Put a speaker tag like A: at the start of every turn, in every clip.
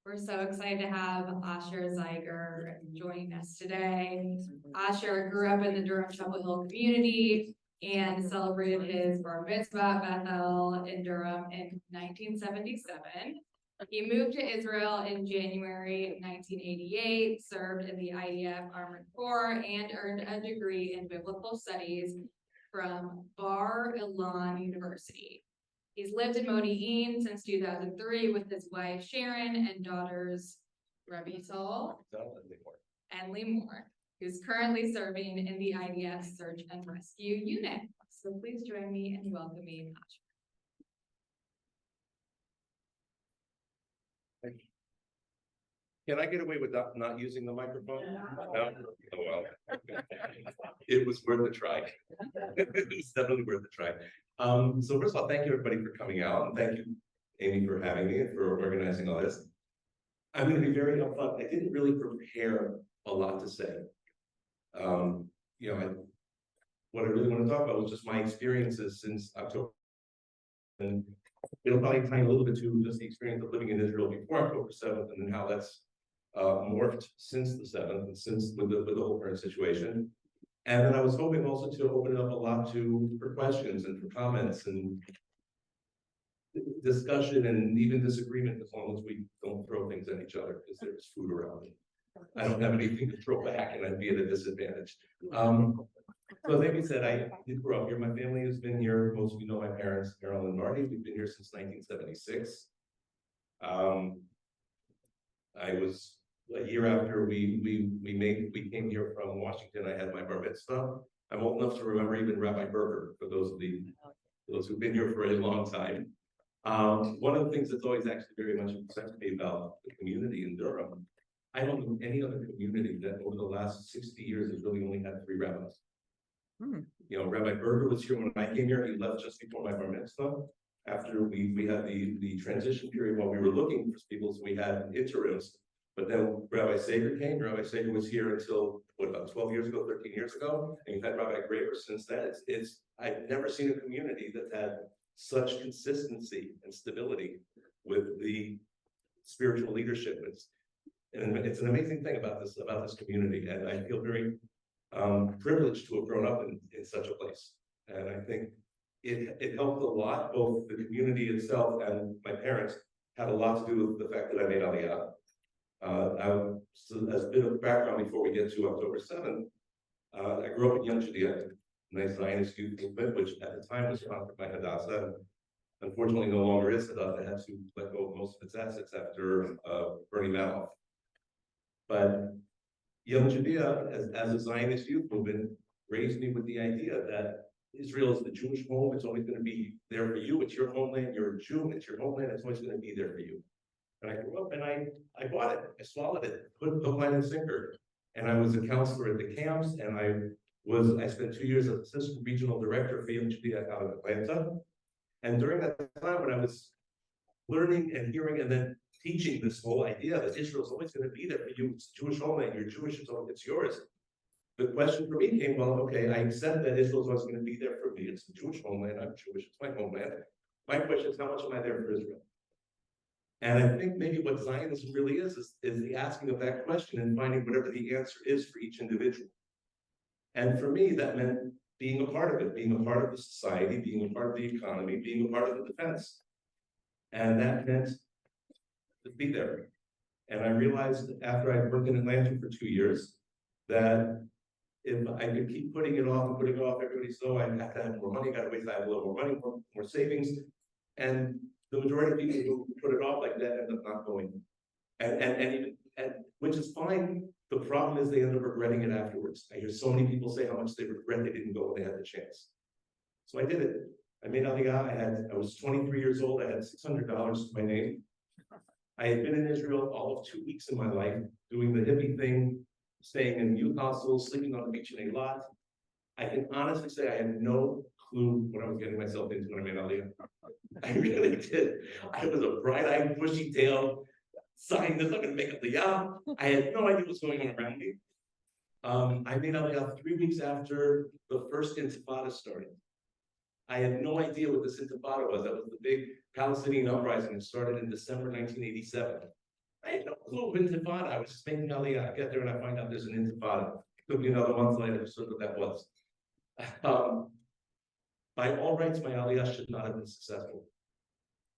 A: We're so excited to have Asher Zeiger joining us today. Asher grew up in the Durham Chapel Hill community and celebrated his bar mitzvah at Bethel in Durham in 1977. He moved to Israel in January 1988, served in the IDF Armored Corps, and earned a degree in biblical studies from Bar Ilan University. He's lived in Modi'in since 2003 with his wife Sharon and daughters Rabital and Limor, who's currently serving in the IDF Search and Rescue Unit. So please join me in welcoming Asher.
B: Can I get away with not using the microphone? No? Oh, well. It was worth a try. It was definitely worth a try. So first of all, thank you everybody for coming out, and thank you, Amy, for having me and for organizing all this. I'm going to be very upfront. I didn't really prepare a lot to say. What I really want to talk about was just my experiences since October. And it'll probably tie a little bit to just the experience of living in Israel before October 7th, and then how that's morphed since the 7th, and since with the whole current situation. And then I was hoping also to open it up a lot for questions and for comments and discussion and even disagreement, as long as we don't throw things at each other, because there's food around me. I don't have anything to throw back, and I'd be at a disadvantage. So like I said, I did grow up here. My family has been here. Most of you know my parents, Carol and Marty. We've been here since 1976. I was a year after we came here from Washington. I had my bar mitzvah. I'm old enough to remember even Rabbi Berger, for those who've been here for a long time. One of the things that's always actually very much impressed me about the community in Durham, I don't know any other community that over the last 60 years has really only had 3 rabbis. You know, Rabbi Berger was here when I came here. He left just before my bar mitzvah. After we had the transition period while we were looking for people, so we had interims. But then Rabbi Zeiger came. Rabbi Zeiger was here until, what, about 12 years ago, 13 years ago? And you've had Rabbi Graber since then. I've never seen a community that had such consistency and stability with the spiritual leadership. It's an amazing thing about this community, and I feel very privileged to have grown up in such a place. And I think it helped a lot. Both the community itself and my parents had a lot to do with the fact that I made Aliyah. As a bit of background before we get to October 7th, I grew up in Young Judea, a nice Zionist youth movement, which at the time was sponsored by Hadassah, and unfortunately no longer is. Hadassah had to let go of most of its assets after Bernie Madoff. But Young Judea, as a Zionist youth movement, raised me with the idea that Israel is the Jewish home. It's always going to be there for you. It's your homeland. You're a Jew. It's your homeland. It's always going to be there for you. And I grew up and I bought it. I swallowed it, put hook, line, and sinker. And I was a counselor at the camps, and I spent 2 years as assistant regional director for Young Judea out of Atlanta. And during that time, when I was learning and hearing and then teaching this whole idea that Israel is always going to be there for you, it's Jewish homeland, you're Jewish, it's yours. The question for me came, well, okay, I accept that Israel is always going to be there for me. It's the Jewish homeland, I'm Jewish, it's my homeland. My question is, how much am I there for Israel? And I think maybe what Zionism really is the asking of that question and finding whatever the answer is for each individual. And for me, that meant being a part of it, being a part of the society, being a part of the economy, being a part of the defense. And that meant to be there. And I realized after I worked in Atlanta for 2 years that if I could keep putting it off and putting it off, everybody's I have to have more money, got to wait till I have a little more money, more savings. And the majority of people who put it off like that end up not going. And which is fine. The problem is they end up regretting it afterwards. I hear so many people say how much they regret they didn't go when they had the chance. So I did it. I made Aliyah. I was 23 years old. I had $600 to my name. I had been in Israel all of 2 weeks in my life, doing the hippie thing, staying in youth hostels, sleeping on the beach in Eilat. I can honestly say I had no clue what I was getting myself into when I made Aliyah. I really did. I was a bright-eyed, bushy-tailed Zionist. I'm going to make Aliyah. I had no idea what was going on around me. I made Aliyah 3 weeks after the first Intifada started. I had no idea what this Intifada was. That was the big Palestinian uprising that started in December 1987. I had no clue of intifada. I was just making aliyah. I get there and I find out there's an intifada. It took me another month later to sort what that was. Um, by all rights, my aliyah should not have been successful.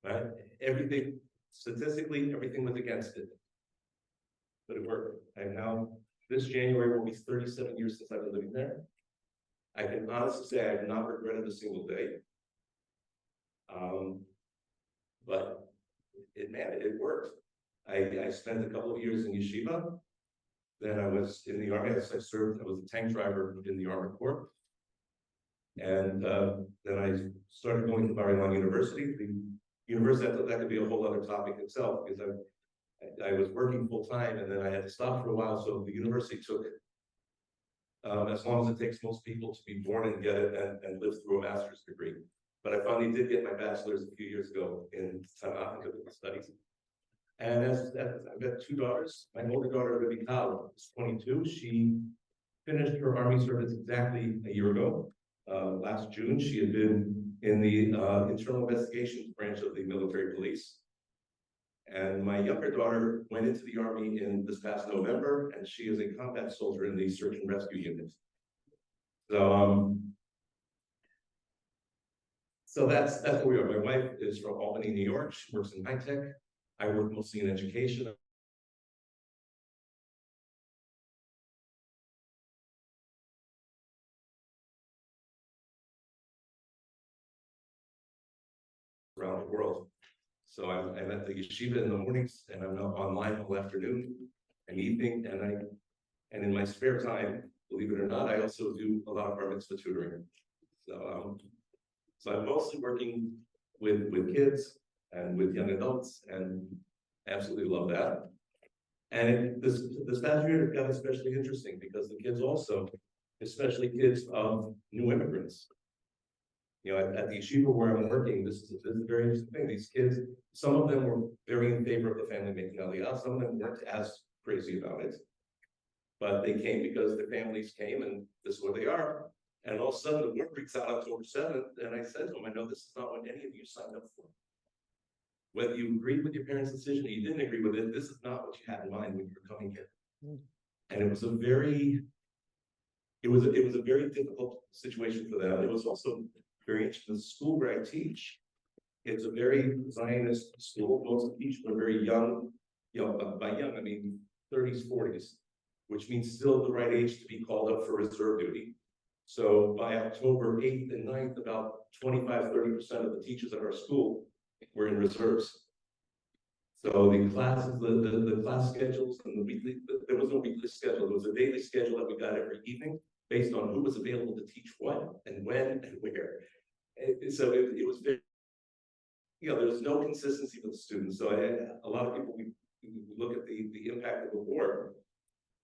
B: Right? Everything, statistically, everything was against it. But it worked. And now, this January will be 37 years since I've been living there. I can honestly say I have not regretted a single day. But it worked. I spent a couple of years in yeshiva. Then I was in the Army. I served, I was a tank driver in the Army Corps. And then I started going to Bar Ilan University. The university, that could be a whole other topic itself, because I was working full time and then I had to stop for a while. So the university took as long as it takes most people to be born and get it and live through a master's degree. But I finally did get my bachelor's a few years ago in Tanakh and biblical studies. And I've got two daughters. My older daughter, Rebecca, is 22. She finished her Army service exactly a year ago. Last June, she had been in the internal investigations branch of the military police. And my younger daughter went into the Army in this past November, and she is a combat soldier in the search and rescue unit. So that's where we are. My wife is from Albany, New York. She works in high tech. I work mostly in education. Around the world. So I'm at the yeshiva in the mornings, and I'm online all afternoon and evening, and in my spare time, believe it or not, I also do a lot of bar mitzvah tutoring. So I'm mostly working with kids and with young adults, and absolutely love that. And this past year got especially interesting because the kids also, especially kids of new immigrants. You know, at the yeshiva where I'm working, this is a very interesting thing. These kids, some of them were very in favor of the family making aliyah. Some of them weren't as crazy about it, but they came because their families came, and this is where they are. And all of a sudden, the word breaks out October 7th, and I said to them, I know this is not what any of you signed up for. Whether you agreed with your parents' decision or you didn't agree with it, this is not what you had in mind when you were coming here. And it was a very difficult situation for them. It was also very interesting. The school where I teach, it's a very Zionist school. Most of the teachers are very young. You know, by young, I mean 30s, 40s, which means still the right age to be called up for reserve duty. So by October 8th and 9th, about 25–30% of the teachers at our school were in reserves. So the classes, the class schedules, and the weekly, there was no weekly schedule. There was a daily schedule that we got every evening based on who was available to teach what and when and where. So it was very, you know, there's no consistency with the students. So a lot of people, we look at the impact of the war.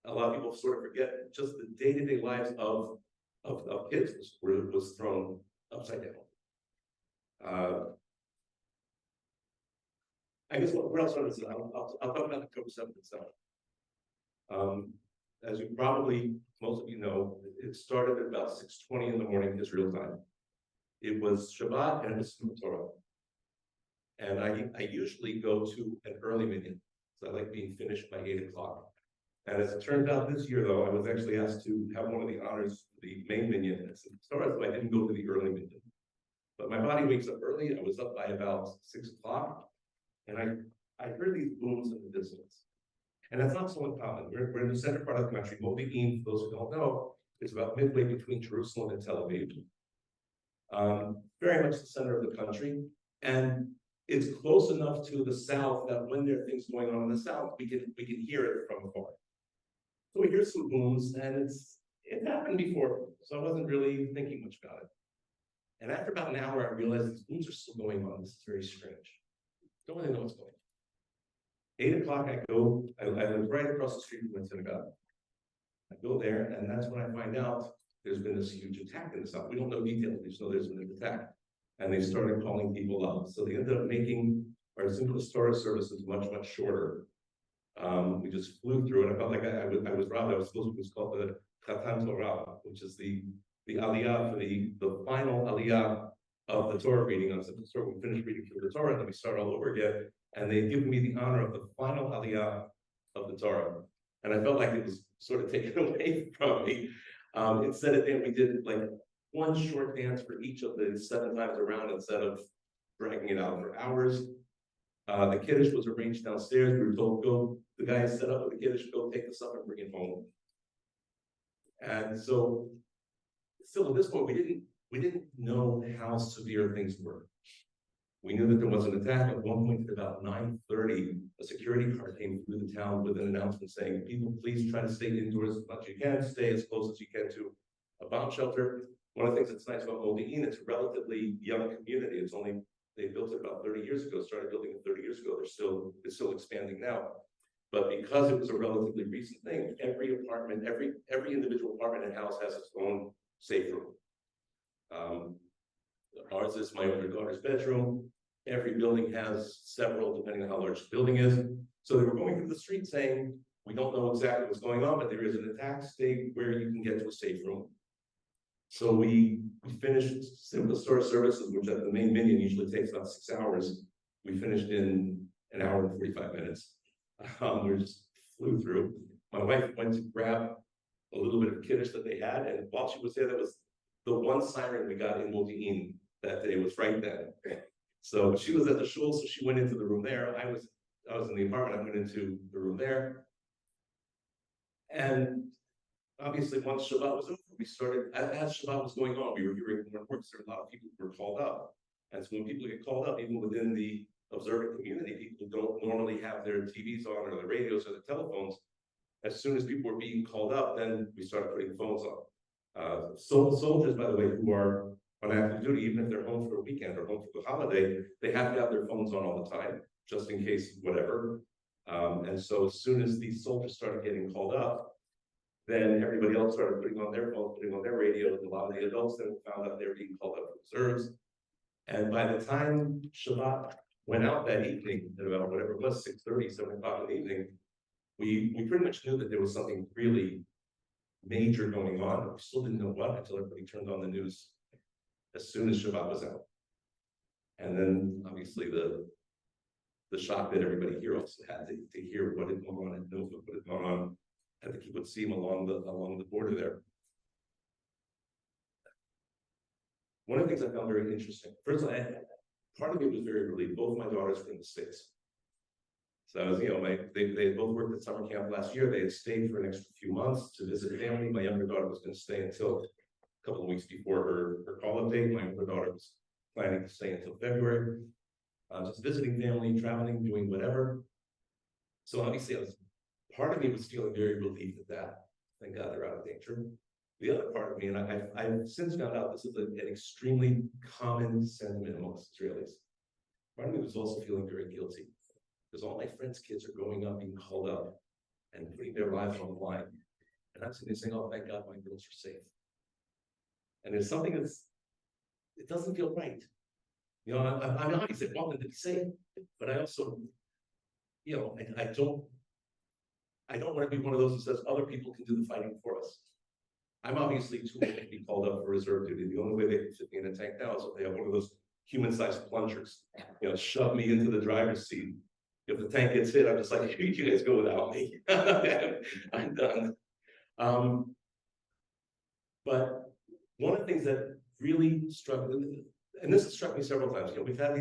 B: A lot of people sort of forget just the day-to-day lives of kids was thrown upside down. I guess what else is I'll talk about October 7th itself. As you probably, most of you know, it started at about 6:20 in the morning Israel time. It was Shabbat and it was Torah. And I usually go to an early minyan, so I like being finished by 8 o'clock. And as it turned out this year, though, I was actually asked to have one of the honors, the main minyan. So I didn't go to the early minyan. But my body wakes up early. I was up by about 6 o'clock. And I heard these booms in the distance. And that's not so uncommon. We're in the center part of the country. Modi'in, for those who don't know, is about midway between Jerusalem and Tel Aviv. Very much the center of the country. And it's close enough to the south that when there are things going on in the south, we can hear it from afar. So we hear some booms, and it happened before, so I wasn't really thinking much about it. And after about an hour, I realized these booms are still going on. This is very strange. Don't really know what's going on. 8 o'clock, I live right across the street from the synagogue. I go there, and that's when I find out there's been this huge attack in the south. We don't know details, we just know there's been an attack. And they started calling people up. So they ended up making our simple storage services much, much shorter. We just flew through it. I felt like I was robbed. I was supposed to, it was called the Chatan Torah, which is the aliyah for the final aliyah of the Torah reading. On September, we finished reading through the Torah, and then we start all over again. and they'd given me the honor of the final aliyah of the Torah. And I felt like it was sort of taken away from me. Instead of that, we did like one short dance for each of the 7 times around instead of dragging it out for hours. The kiddush was arranged downstairs. We were told, go, the guy set up with the kiddush, go take this up and bring it home. And so, still at this point, we didn't know how severe things were. We knew that there was an attack. At one point at about 9:30, a security car came through the town with an announcement saying, people, please try to stay indoors as much as you can, stay as close as you can to a bomb shelter. One of the things that's nice about Modi'in, it's a relatively young community. They built it about 30 years ago, started building it 30 years ago. It's still expanding now. But because it was a relatively recent thing, every apartment, every individual apartment and house has its own safe room. Ours is my older daughter's bedroom. Every building has several, depending on how large the building is. So they were going through the street saying, we don't know exactly what's going on, but there is an attack state where you can get to a safe room. So we finished simple store services, which at the main minion usually takes about 6 hours. We finished in an hour and 45 minutes. We just flew through. My wife went to grab a little bit of kiddush that they had, and while she was there, that was the one siren we got in Modi'in that day was right then. So she was at the shul, so she went into the room there. I was in the apartment, I went into the room there. And obviously once Shabbat was over, we started, as Shabbat was going on, we were hearing more reports. There were a lot of people who were called up. And so when people get called up, even within the observant community, people don't normally have their TVs on or their radios or their telephones. As soon as people were being called up, then we started putting phones on. Soldiers, by the way, who are on active duty, even if they're home for a weekend or home for the holiday, they have to have their phones on all the time, just in case whatever. And so as soon as these soldiers started getting called up, then everybody else started putting on their phones, putting on their radios. A lot of the adults then found out they were being called up for reserves. And by the time Shabbat went out that evening, at about whatever it was, 6:30, 7 o'clock in the evening, we pretty much knew that there was something really major going on, but we still didn't know what until everybody turned on the news as soon as Shabbat was out. And then obviously the shock that everybody here also had to hear what had gone on and know what had gone on at the kibbutzim along the border there. One of the things I found very interesting, first of all, part of me was very relieved. Both my daughters were in the States. So I was, they had both worked at summer camp last year. They had stayed for an extra few months to visit family. My younger daughter was going to stay until a couple of weeks before her call-up date. My older daughter was planning to stay until February. Just visiting family, traveling, doing whatever. So obviously part of me was feeling very relieved at that. Thank God they're out of danger. The other part of me, and I've since found out this is an extremely common sentiment amongst Israelis. Part of me was also feeling very guilty because all my friends' kids are growing up, being called up and putting their lives on the line. And I'm sitting there saying, oh, thank God my girls are safe. And there's something it doesn't feel right. I'm obviously want them to be safe, but I also, I don't want to be one of those who says other people can do the fighting for us. I'm obviously too old to be called up for reserve duty. The only way they can fit me in a tank now is if they have one of those human-sized plungers, shove me into the driver's seat. If the tank gets hit, I'm just like, you guys go without me. I'm done. But one of the things that really struck, and this has struck me several times, we've had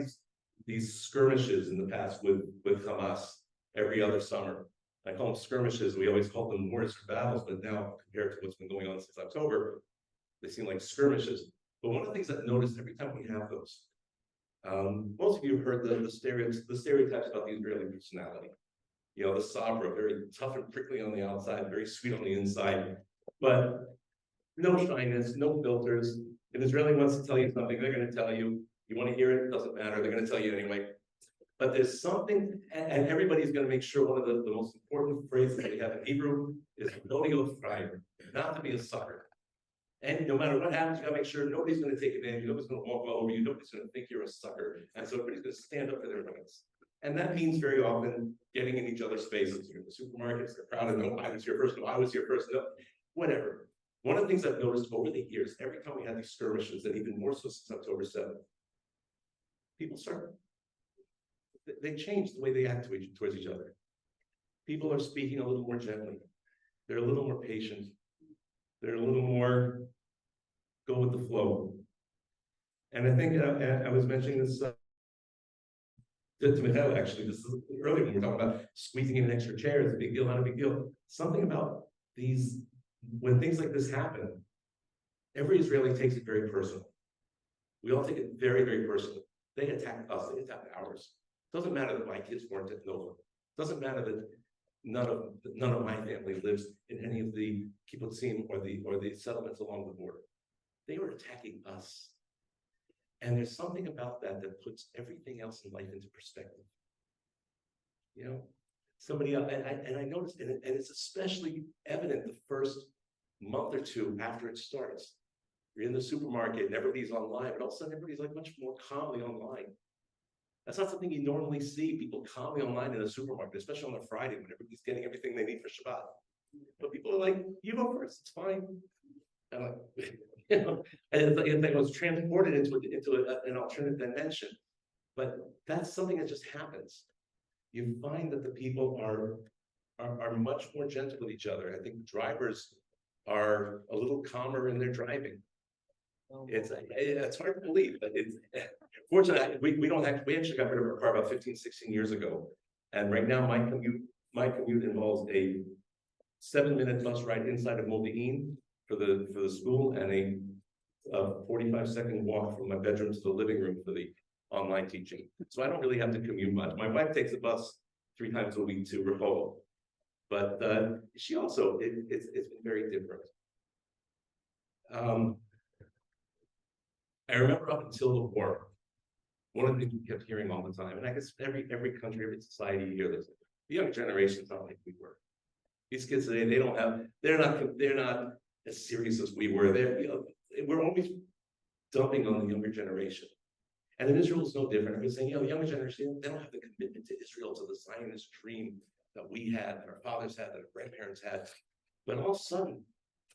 B: these skirmishes in the past with Hamas every other summer. I call them skirmishes. We always call them wars or battles, but now compared to what's been going on since October, they seem like skirmishes. But one of the things I've noticed every time we have those, most of you have heard the stereotypes about the Israeli personality. The Sabra, very tough and prickly on the outside, very sweet on the inside, but no shyness, no filters. If an Israeli wants to tell you something, they're going to tell you. You want to hear it? It doesn't matter. They're going to tell you anyway. But there's something, and everybody's going to make sure one of the most important phrases that we have in Hebrew is "no fryer," not to be a sucker. And no matter what happens, you got to make sure nobody's going to take advantage. Nobody's going to walk all over you. Nobody's going to think you're a sucker. And so everybody's going to stand up for their rights. And that means very often getting in each other's faces. You're in the supermarkets, they're proud of, no, I was here first, no, I was here first, no, whatever. One of the things I've noticed over the years, every time we had these skirmishes, and even more so since October 7th, people start they changed the way they act towards each other. People are speaking a little more gently. They're a little more patient. They're a little more go with the flow. And I think I was mentioning this to Michaela, actually, this is earlier when we were talking about squeezing in an extra chair. It's a big deal, not a big deal. Something about these, when things like this happen, every Israeli takes it very personal. We all take it very, very personally. They attack us, they attack ours. Doesn't matter that my kids weren't at Nova. Doesn't matter that none of my family lives in any of the kibbutzim or the settlements along the border. They were attacking us. And there's something about that that puts everything else in life into perspective. You know, somebody else, and I noticed, and it's especially evident the first month or two after it starts. You're in the supermarket and everybody's online, but all of a sudden everybody's like much more calmly online. That's not something you normally see, people calmly online in a supermarket, especially on a Friday when everybody's getting everything they need for Shabbat. But people are like, you go first, it's fine. And like, you know, and it was transported into an alternate dimension. But that's something that just happens. You find that the people are much more gentle with each other. I think drivers are a little calmer in their driving. It's hard to believe, but it's fortunately we actually got rid of our car about 15, 16 years ago. And right now my commute involves a 7-minute bus ride inside of Modi'in for the school and a 45-second walk from my bedroom to the living room for the online teaching. So I don't really have to commute much. My wife takes the bus 3 times a week to Rehoboth, but she also it's been very different. I remember up until the war, one of the things we kept hearing all the time, and I guess every country, every society you hear this, the young generation is not like we were. These kids today, they're not as serious as we were. We're always dumping on the younger generation. And in Israel, it's no different. I'm saying, the younger generation, they don't have the commitment to Israel, to the Zionist dream that we had, that our fathers had, that our grandparents had. But all of a sudden,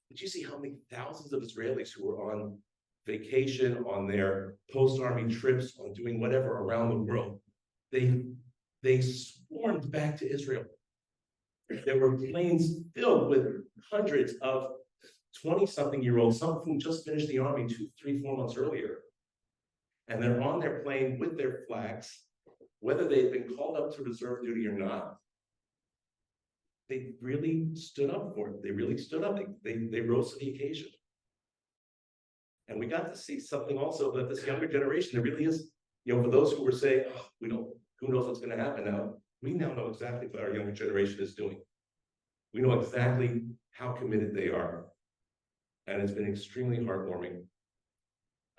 B: did you see how many thousands of Israelis who were on vacation, on their post-army trips, on doing whatever around the world, they swarmed back to Israel. There were planes filled with hundreds of 20-something-year-olds, some of whom just finished the army 2, 3, 4 months earlier. And they're on their plane with their flags, whether they've been called up to reserve duty or not. They really stood up for it. They really stood up. They rose to the occasion. And we got to see something also that this younger generation, there really is, for those who were saying, who knows what's going to happen now, we now know exactly what our younger generation is doing. We know exactly how committed they are. And it's been extremely heartwarming.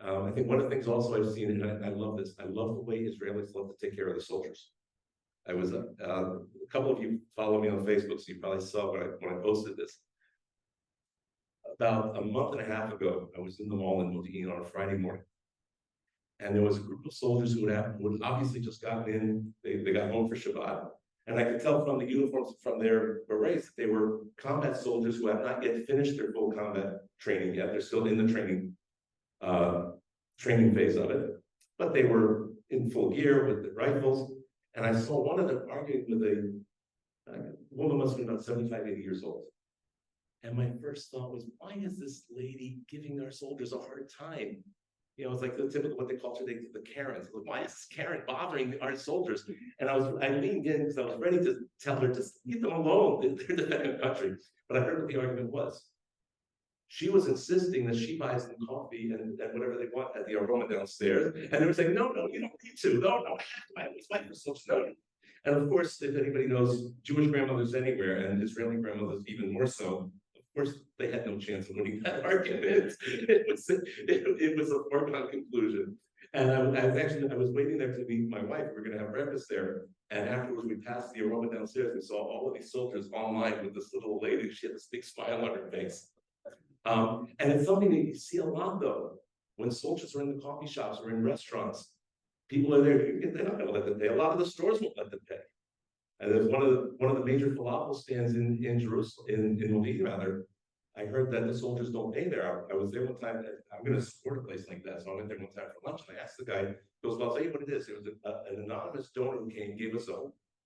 B: I think one of the things also I've seen, and I love this, I love the way Israelis love to take care of the soldiers. I was, a couple of you follow me on Facebook, so you probably saw when I posted this. About a month and a half ago, I was in the mall in Modi'in on a Friday morning. And there was a group of soldiers who had obviously just gotten in, they got home for Shabbat. And I could tell from the uniforms, from their berets, that they were combat soldiers who have not yet finished their full combat training yet. They're still in the training phase of it. But they were in full gear with the rifles. And I saw one of them arguing with a woman must be about 75, 80 years old. And my first thought was, why is this lady giving our soldiers a hard time? It's like the typical what they call today the Karens. Like, why is this Karen bothering our soldiers? And I leaned in because I was ready to tell her, just leave them alone. They're defending the country. But I heard what the argument was. She was insisting that she buys them coffee and whatever they want at the aroma downstairs. And they were saying, no, you don't need to. No, I always fight for soldiers. No. And of course, if anybody knows Jewish grandmothers anywhere, and Israeli grandmothers even more so, of course, they had no chance of winning that argument. It was a foregone conclusion. And I was waiting there to meet my wife. We were going to have breakfast there. And afterwards, we passed the aroma downstairs. We saw all of these soldiers online with this little lady. She had this big smile on her face. And it's something that you see a lot, though, when soldiers are in the coffee shops or in restaurants. People are there. They're not going to let them pay. A lot of the stores won't let them pay. And there's one of the major falafel stands in Jerusalem, in Modi'in rather. I heard that the soldiers don't pay there. I was there one time, and I'm gonna support a place like that, so I went there one time for lunch, and I asked the guy, he goes, well, I'll tell you what it is. It was an anonymous donor who came, gave us a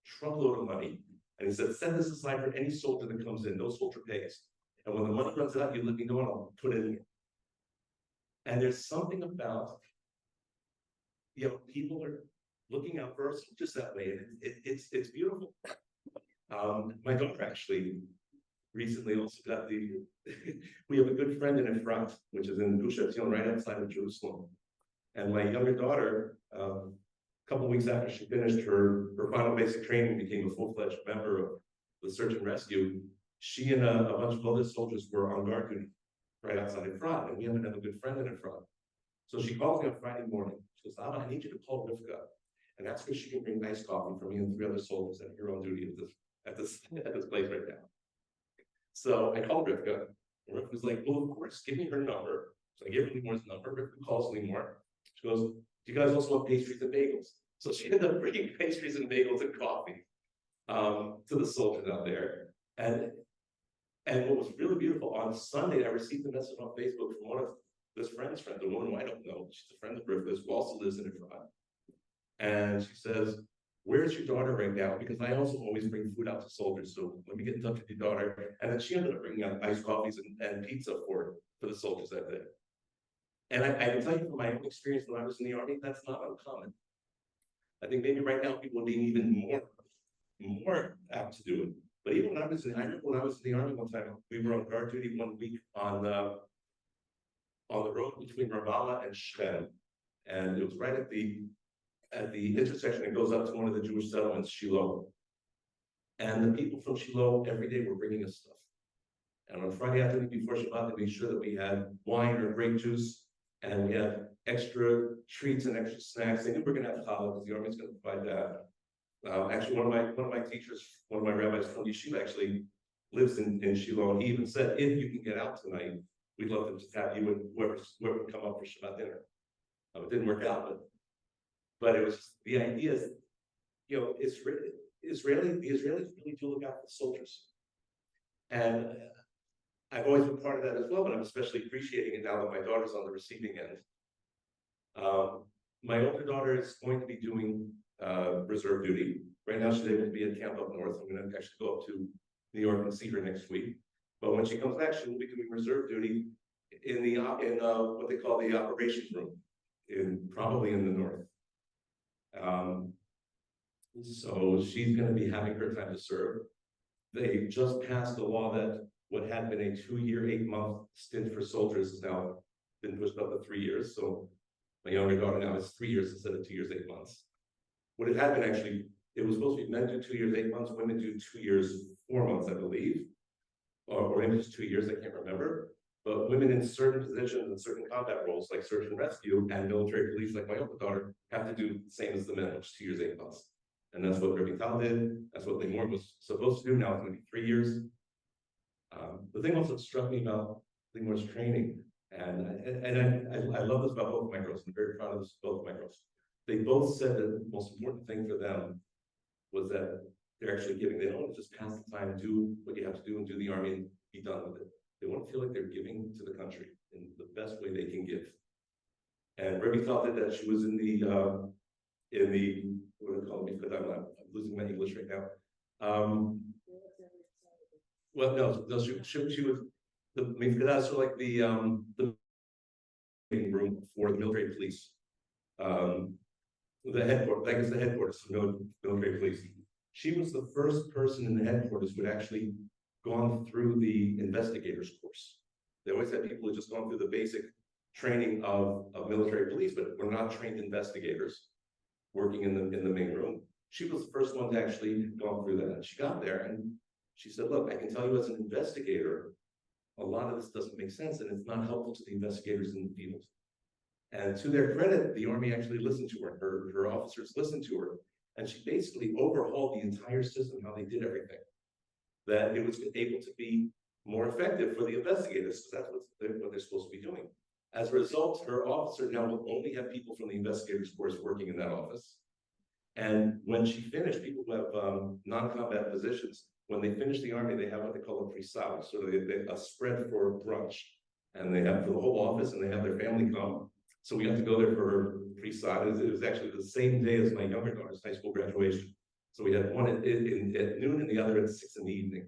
B: truckload of money, and he said, set this aside for any soldier that comes in, no soldier pays. And when the money runs out, you let me know and I'll put it in. And there's something about, people are looking out for us just that way, and it's beautiful. My daughter actually recently also got we have a good friend in Efrat, which is in Gush Etzion, right outside of Jerusalem. And my younger daughter, a couple weeks after she finished her final basic training, became a full-fledged member of the search and rescue. She and a bunch of other soldiers were on guard duty right outside Efrat, and we haven't had a good friend in Efrat. So she calls me on Friday morning. She goes, Abba, I need you to call Rivka and ask her if she can bring iced coffee for me and 3 other soldiers that are on duty at this place right now. So I called Rivka, and Rivka was like, well, of course, give me her number. So I gave her Lemore's number. Rivka calls Lemore. She goes, do you guys also want pastries and bagels? So she ended up bringing pastries and bagels and coffee to the soldiers out there. And what was really beautiful, on Sunday, I received a message on Facebook from one of this friend's friend, the woman who I don't know. She's a friend of Rivka's, who also lives in Efrat. And she says, where's your daughter right now? Because I also always bring food out to soldiers. So let me get in touch with your daughter. And then she ended up bringing out iced coffees and pizza for the soldiers that day. And I can tell you from my own experience when I was in the Army, that's not uncommon. I think maybe right now people are being even more apt to do it. But even when I remember when I was in the Army one time, we were on guard duty one week on the road between Ramallah and Shechem. And it was right at the intersection that goes up to one of the Jewish settlements, Shiloh. And the people from Shiloh every day were bringing us stuff. And on Friday afternoon before Shabbat, they made sure that we had wine or grape juice, and we had extra treats and extra snacks. They knew we were going to have challah because the Army's going to provide that. Actually, one of my teachers, one of my rabbis from Yeshiva, actually lives in Shiloh, and he even said, if you can get out tonight, we'd love to just have you and whoever would come up for Shabbat dinner. It didn't work out, but it was the idea is, the Israelis really do look out for the soldiers. And I've always been part of that as well, but I'm especially appreciating it now that my daughter's on the receiving end. My older daughter is going to be doing reserve duty. Right now she's able to be at camp up north. I'm going to actually go up to New York and see her next week. But when she comes back, she will be doing reserve duty in what they call the operations room, probably in the north. So she's going to be having her time to serve. They just passed a law that what had been a 2-year, 8-month stint for soldiers has now been pushed up to 3 years. So my younger daughter now is 3 years instead of 2 years, 8 months. What it had been actually, it was supposed to be men do 2 years, 8 months, women do 2 years, 4 months, I believe. Or maybe just 2 years, I can't remember. But women in certain positions and certain combat roles, like search and rescue and military police, like my older daughter, have to do the same as the men, which is 2 years, 8 months. And that's what Rabbi Tal did. That's what Lemore was supposed to do. Now it's going to be 3 years. The thing also that struck me about Lemore's training, and I love this about both of my girls. I'm very proud of this both of my girls. They both said that the most important thing for them was that they're actually giving. They don't want to just pass the time, do what you have to do, and do the Army and be done with it. They want to feel like they're giving to the country in the best way they can give. And Rabbi Tal did that. She was in the what do they call it? Because I'm losing my English right now. Well, no, she was the Mifkadah, so like the room for the military police. The headquarters, I guess the headquarters of military police. She was the first person in the headquarters who had actually gone through the investigators course. They always had people who just gone through the basic training of military police, but were not trained investigators working in the main room. She was the first one to actually gone through that. And she got there and she said, look, I can tell you as an investigator, a lot of this doesn't make sense and it's not helpful to the investigators in the field. And to their credit, the Army actually listened to her. Her officers listened to her. And she basically overhauled the entire system, how they did everything. That it was able to be more effective for the investigators, because that's what they're supposed to be doing. As a result, her officer now will only have people from the investigators course working in that office. And when she finished, people who have non-combat positions, when they finish the army, they have what they call a pre-sal, sort of a spread for brunch. And they have for the whole office, and they have their family come. So we got to go there for pre-sal. It was actually the same day as my younger daughter's high school graduation. So we had one at noon and the other at 6 in the evening.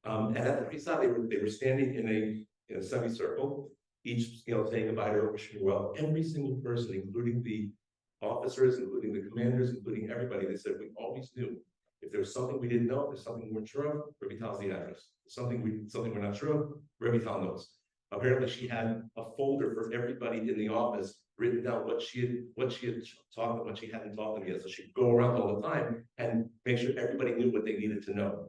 B: And at the pre-sal, they were standing in a semicircle, each saying goodbye to her, wishing her well. Every single person, including the officers, including the commanders, including everybody, they said we always knew if there was something we didn't know, if there's something we weren't sure of, Revital's the address. Something we're not sure of, Revital knows. Apparently, she had a folder for everybody in the office written down what she had taught them, what she hadn't taught them yet. So she'd go around all the time and make sure everybody knew what they needed to know.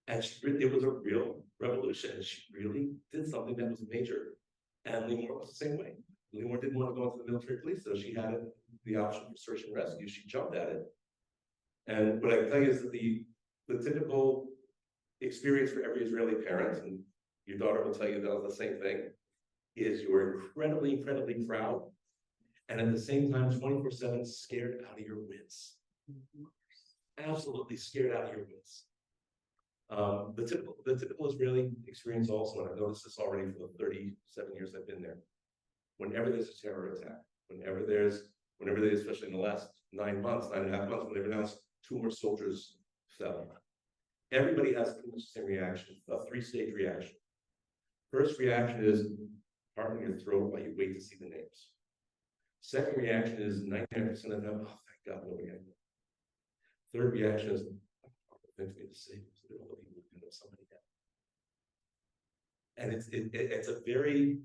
B: And it was a real revolution. And she really did something that was major. And Lee was the same way. Lee didn't want to go into the military police, so she had the option for search and rescue. She jumped at it. And what I can tell you is that the typical experience for every Israeli parent, and your daughter will tell you that the same thing, is you're incredibly, incredibly proud, and at the same time, 24/7 scared out of your wits. Absolutely scared out of your wits. The typical Israeli experience also, and I've noticed this already for the 37 years I've been there. Whenever there's a terror attack, whenever there's, especially in the last 9 months, 9.5 months, when they've announced 2 more soldiers fell, everybody has pretty much the same reaction, a 3-stage reaction. First reaction is heart in your throat while you wait to see the names. Second reaction is 99% of them, oh, thank God, nobody had it. Third reaction is, thanks me to save somebody down. And it's a very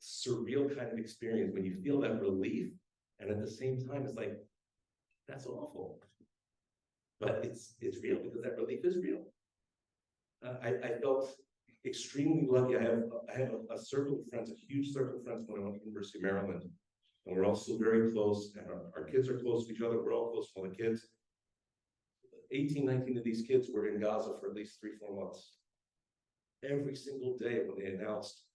B: surreal kind of experience when you feel that relief, and at the same time, it's like, that's awful. But it's real because that relief is real. I felt extremely lucky. I have a circle of friends, a huge circle of friends when I went to the University of Maryland. And we're all still very close, and our kids are close to each other. We're all close to all the kids. 18, 19 of these kids were in Gaza for at least 3-4 months. Every single day when they announced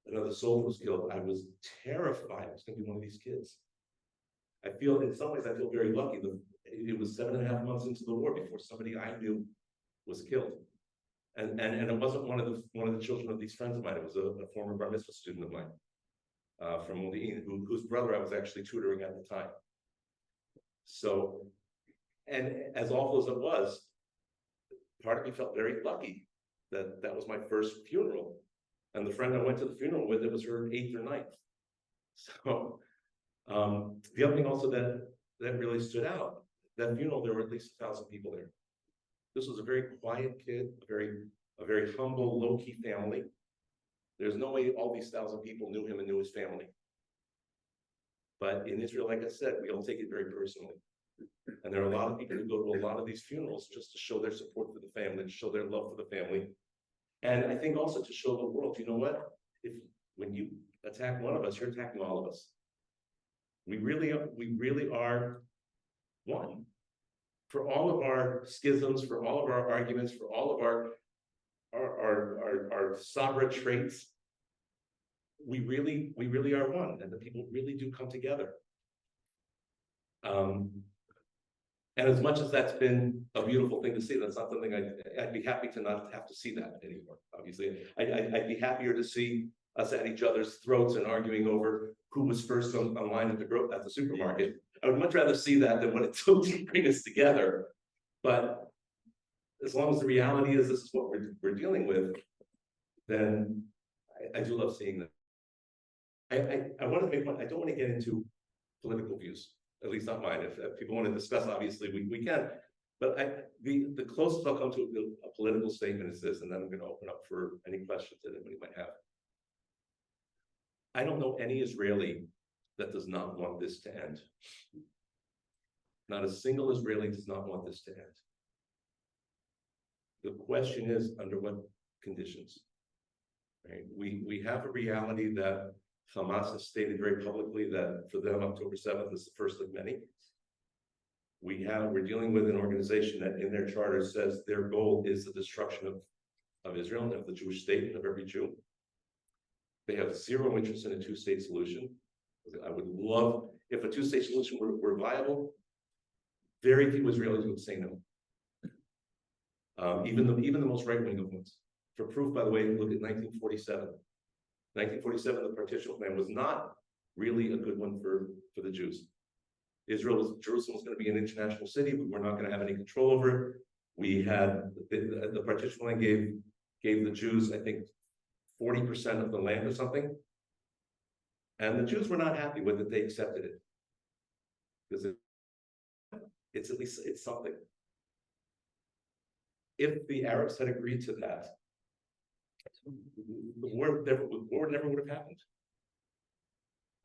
B: another soldier was killed, I was terrified it was going to be one of these kids. In some ways, I feel very lucky that it was 7.5 months into the war before somebody I knew was killed. And it wasn't one of the children of these friends of mine. It was a former bar mitzvah student of mine from Modi'in, whose brother I was actually tutoring at the time. So, and as awful as it was, part of me felt very lucky that that was my first funeral. And the friend I went to the funeral with, it was her 8th or 9th. So the other thing also that really stood out, that funeral, there were at least 1,000 people there. This was a very quiet kid, a very humble, low-key family. There's no way all these 1,000 people knew him and knew his family. But in Israel, like I said, we all take it very personally. And there are a lot of people who go to a lot of these funerals just to show their support for the family, to show their love for the family. And I think also to show the world, you know what? When you attack one of us, you're attacking all of us. We really are one. For all of our schisms, for all of our arguments, for all of our Sabra traits, we really are one, and the people really do come together. And as much as that's been a beautiful thing to see, that's not something I'd be happy to not have to see that anymore. Obviously, I'd be happier to see us at each other's throats and arguing over who was first on line at the supermarket. I would much rather see that than what it took to bring us together. But as long as the reality is this is what we're dealing with, then I do love seeing that. I want to make one. I don't want to get into political views, at least not mine. If people want to discuss, obviously we can. But the closest I'll come to a political statement is this, and then I'm going to open up for any questions that anybody might have. I don't know any Israeli that does not want this to end. Not a single Israeli does not want this to end. The question is, under what conditions? Right? We have a reality that Hamas has stated very publicly that for them, October 7th is the first of many. We're dealing with an organization that in their charter says their goal is the destruction of Israel and of the Jewish state and of every Jew. They have zero interest in a 2-state solution. I would love, if a 2-state solution were viable, very few Israelis would say no. even the most right-wing of ones. For proof, by the way, look at 1947. 1947, the partition plan was not really a good one for the Jews. Jerusalem was going to be an international city, but we're not going to have any control over it. We had the partition plan gave the Jews, I think, 40% of the land or something. And the Jews were not happy with it. They accepted it. Because it's at least, it's something. If the Arabs had agreed to that, the war never would have happened.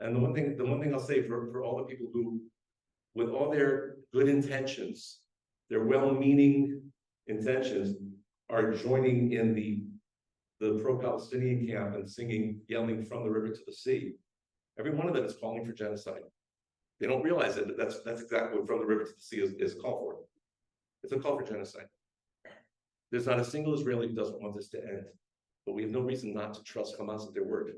B: And the one thing I'll say for all the people who, with all their good intentions, their well-meaning intentions, are joining in the pro-Palestinian camp and singing, yelling from the river to the sea. Every one of them is calling for genocide. They don't realize it, but that's exactly what from the river to the sea is a call for. It's a call for genocide. There's not a single Israeli who doesn't want this to end, but we have no reason not to trust Hamas at their word.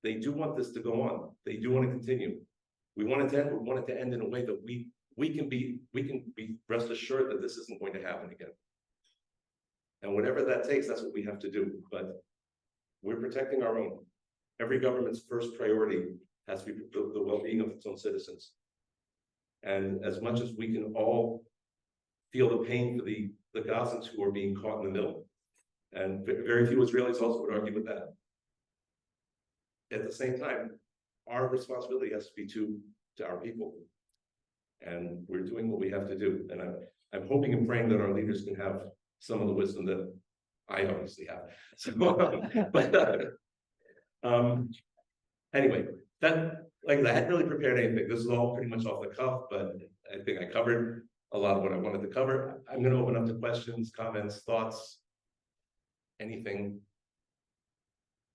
B: They do want this to go on. They do want to continue. We want it to end, but we want it to end in a way that we can be rest assured that this isn't going to happen again. And whatever that takes, that's what we have to do. But we're protecting our own. Every government's first priority has to be the well-being of its own citizens. And as much as we can all feel the pain for the Gazans who are being caught in the middle, and very few Israelis also would argue with that. At the same time, our responsibility has to be to our people. And we're doing what we have to do. And I'm hoping and praying that our leaders can have some of the wisdom that I obviously have. So, anyway, I hadn't really prepared anything. This is all pretty much off the cuff, but I think I covered a lot of what I wanted to cover. I'm going to open up to questions, comments, thoughts, anything.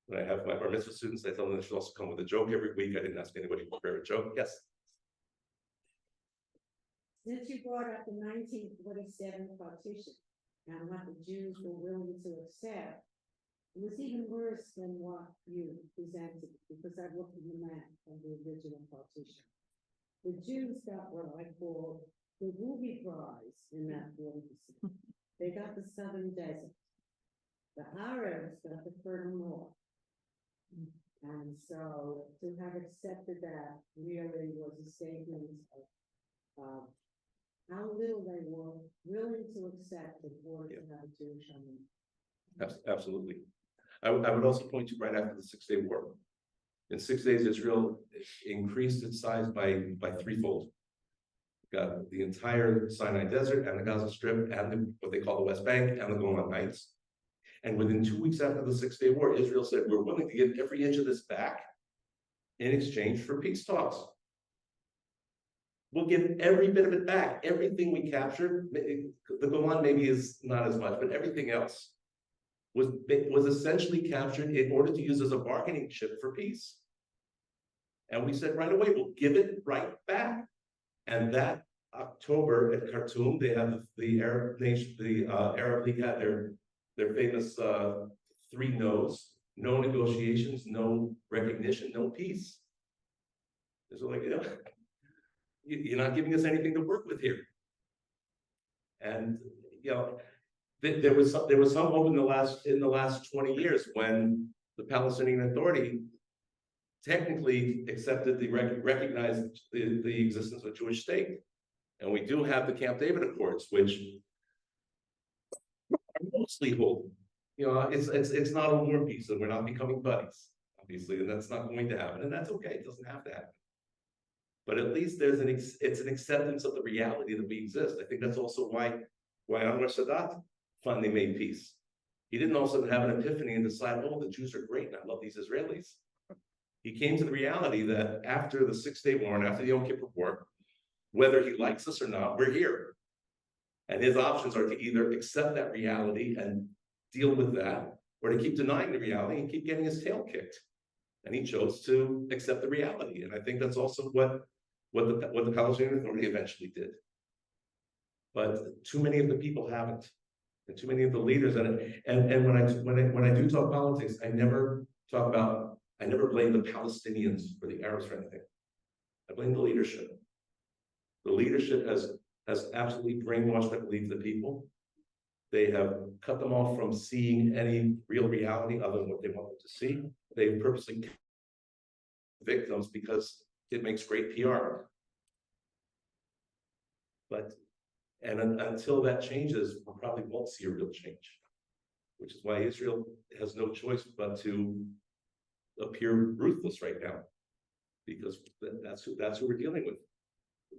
B: When I have my bar mitzvah students, I tell them they should also come with a joke every week. I didn't ask anybody to prepare a joke. Yes.
C: Since you brought up the 1947 partition and what the Jews were willing to accept, it was even worse than what you presented, because I looked at the map of the original partition. The Jews got what I call the Ruby Prize in that 40%. They got the Southern Desert. The Arabs got the Fertile North. And so to have accepted that really was a statement of how little they were willing to accept in order to have a Jewish home.
B: Absolutely. I would also point to right after the 6-day war. In 6 days, Israel increased its size by threefold. Got the entire Sinai Desert and the Gaza Strip and what they call the West Bank and the Golan Heights. And within 2 weeks after the 6-day war, Israel said, we're willing to give every inch of this back in exchange for peace talks. We'll give every bit of it back. Everything we captured, the Golan maybe is not as much, but everything else was essentially captured in order to use as a bargaining chip for peace. And we said right away, we'll give it right back. And that October at Khartoum, they had the Arab nation, the Arab League had their famous 3 no's: no negotiations, no recognition, no peace. It's like, you're not giving us anything to work with here. And there was some hope in the last 20 years when the Palestinian Authority technically recognized the existence of a Jewish state. And we do have the Camp David Accords, which are mostly hope. It's not a war peace, and we're not becoming buddies, obviously, and that's not going to happen, and that's okay. It doesn't have to happen. But at least it's an acceptance of the reality that we exist. I think that's also why Anwar Sadat finally made peace. He didn't also have an epiphany and decide, oh, the Jews are great and I love these Israelis. He came to the reality that after the 6-day war and after the Yom Kippur War, whether he likes us or not, we're here. And his options are to either accept that reality and deal with that, or to keep denying the reality and keep getting his tail kicked. And he chose to accept the reality. And I think that's also what the Palestinian Authority eventually did. But too many of the people haven't, and too many of the leaders. And when I do talk politics, I never blame the Palestinians or the Arabs for anything. I blame the leadership. The leadership has absolutely brainwashed, I believe, the people. They have cut them off from seeing any real reality other than what they want them to see. They purposely victims because it makes great PR. But, until that changes, we probably won't see a real change, which is why Israel has no choice but to appear ruthless right now, because that's who we're dealing with.